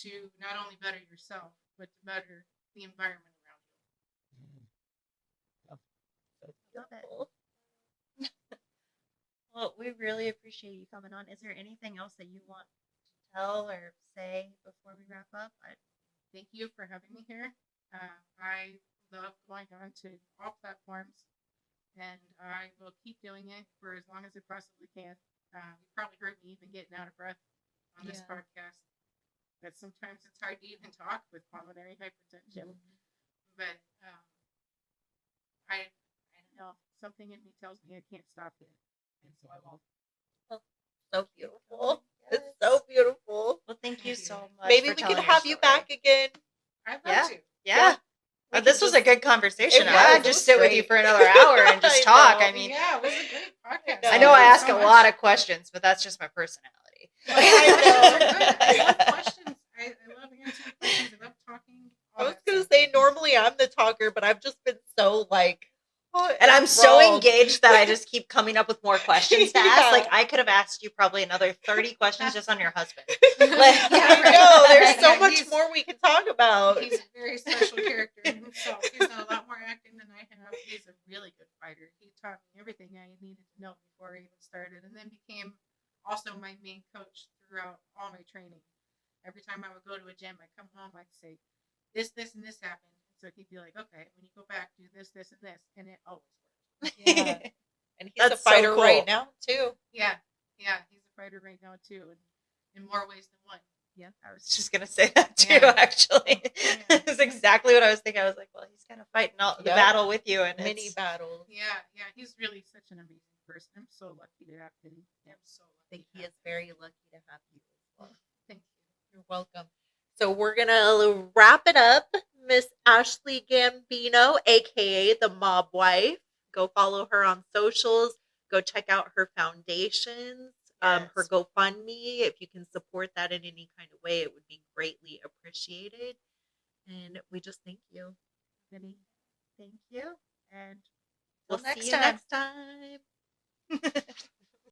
to not only better yourself, but to better the environment around you. Love it. Well, we really appreciate you coming on. Is there anything else that you want to tell or say before we wrap up? Thank you for having me here. I love going on to all platforms, and I will keep doing it for as long as I possibly can. You probably heard me even getting out of breath on this podcast. But sometimes it's hard to even talk with pulmonary hypertension. But I don't know, something in me tells me I can't stop it, and so I won't. so beautiful. It's so beautiful. Well, thank you so much. Maybe for we telling can your have you story. back again. I'd Yeah. love to. Yeah. We This can was a just- good conversation. It I'd was. just It sit was with you great. for another hour and just I talk. know. I mean, Yeah, it was a great podcast. I know I Thank you ask so a much. lot of questions, but that's just my personality. Well, I love questions. I love answering questions. I love talking. I was gonna say normally I'm the talker, but I've just been so like, And I'm so enthralled. engaged that I just keep coming up with more questions to ask. Yeah. Like I could have asked you probably another 30 questions just on your husband. I know there's so Yeah, much he's- more we can talk about. He's a very special character in himself. He's done a lot more acting than I have. He's a really good fighter. He taught me everything I needed to know before I even started, and then became also my main coach throughout all my training. Every time I would go to a gym, I'd come home, I'd say, this, and this happened. So he'd be like, okay, when you go back, do this, and this, and it always worked. Yeah. And he's That's a so fighter cool. right now too. Yeah, he's a fighter right now too, and in more ways than one. Yeah, I was just gonna say that too. Yeah. Actually, Yeah. that's exactly what I was thinking. I was like, well, he's kind of fighting out the Yep. battle with you, and Mini it's, battles. Yeah, he's really such an amazing person. I'm so lucky to have him. I'm so I think lucky. he is very lucky to have you as well. Thank you. You're welcome. So we're gonna wrap it up. Miss Ashlee Gambino, aka the Mob Wife. Go follow her on socials. Go check out her foundations. Her Yes. GoFundMe. If you can support that in any kind of way, it would be greatly appreciated. And we just thank you. Thank you. And We'll Till next see you time. next time.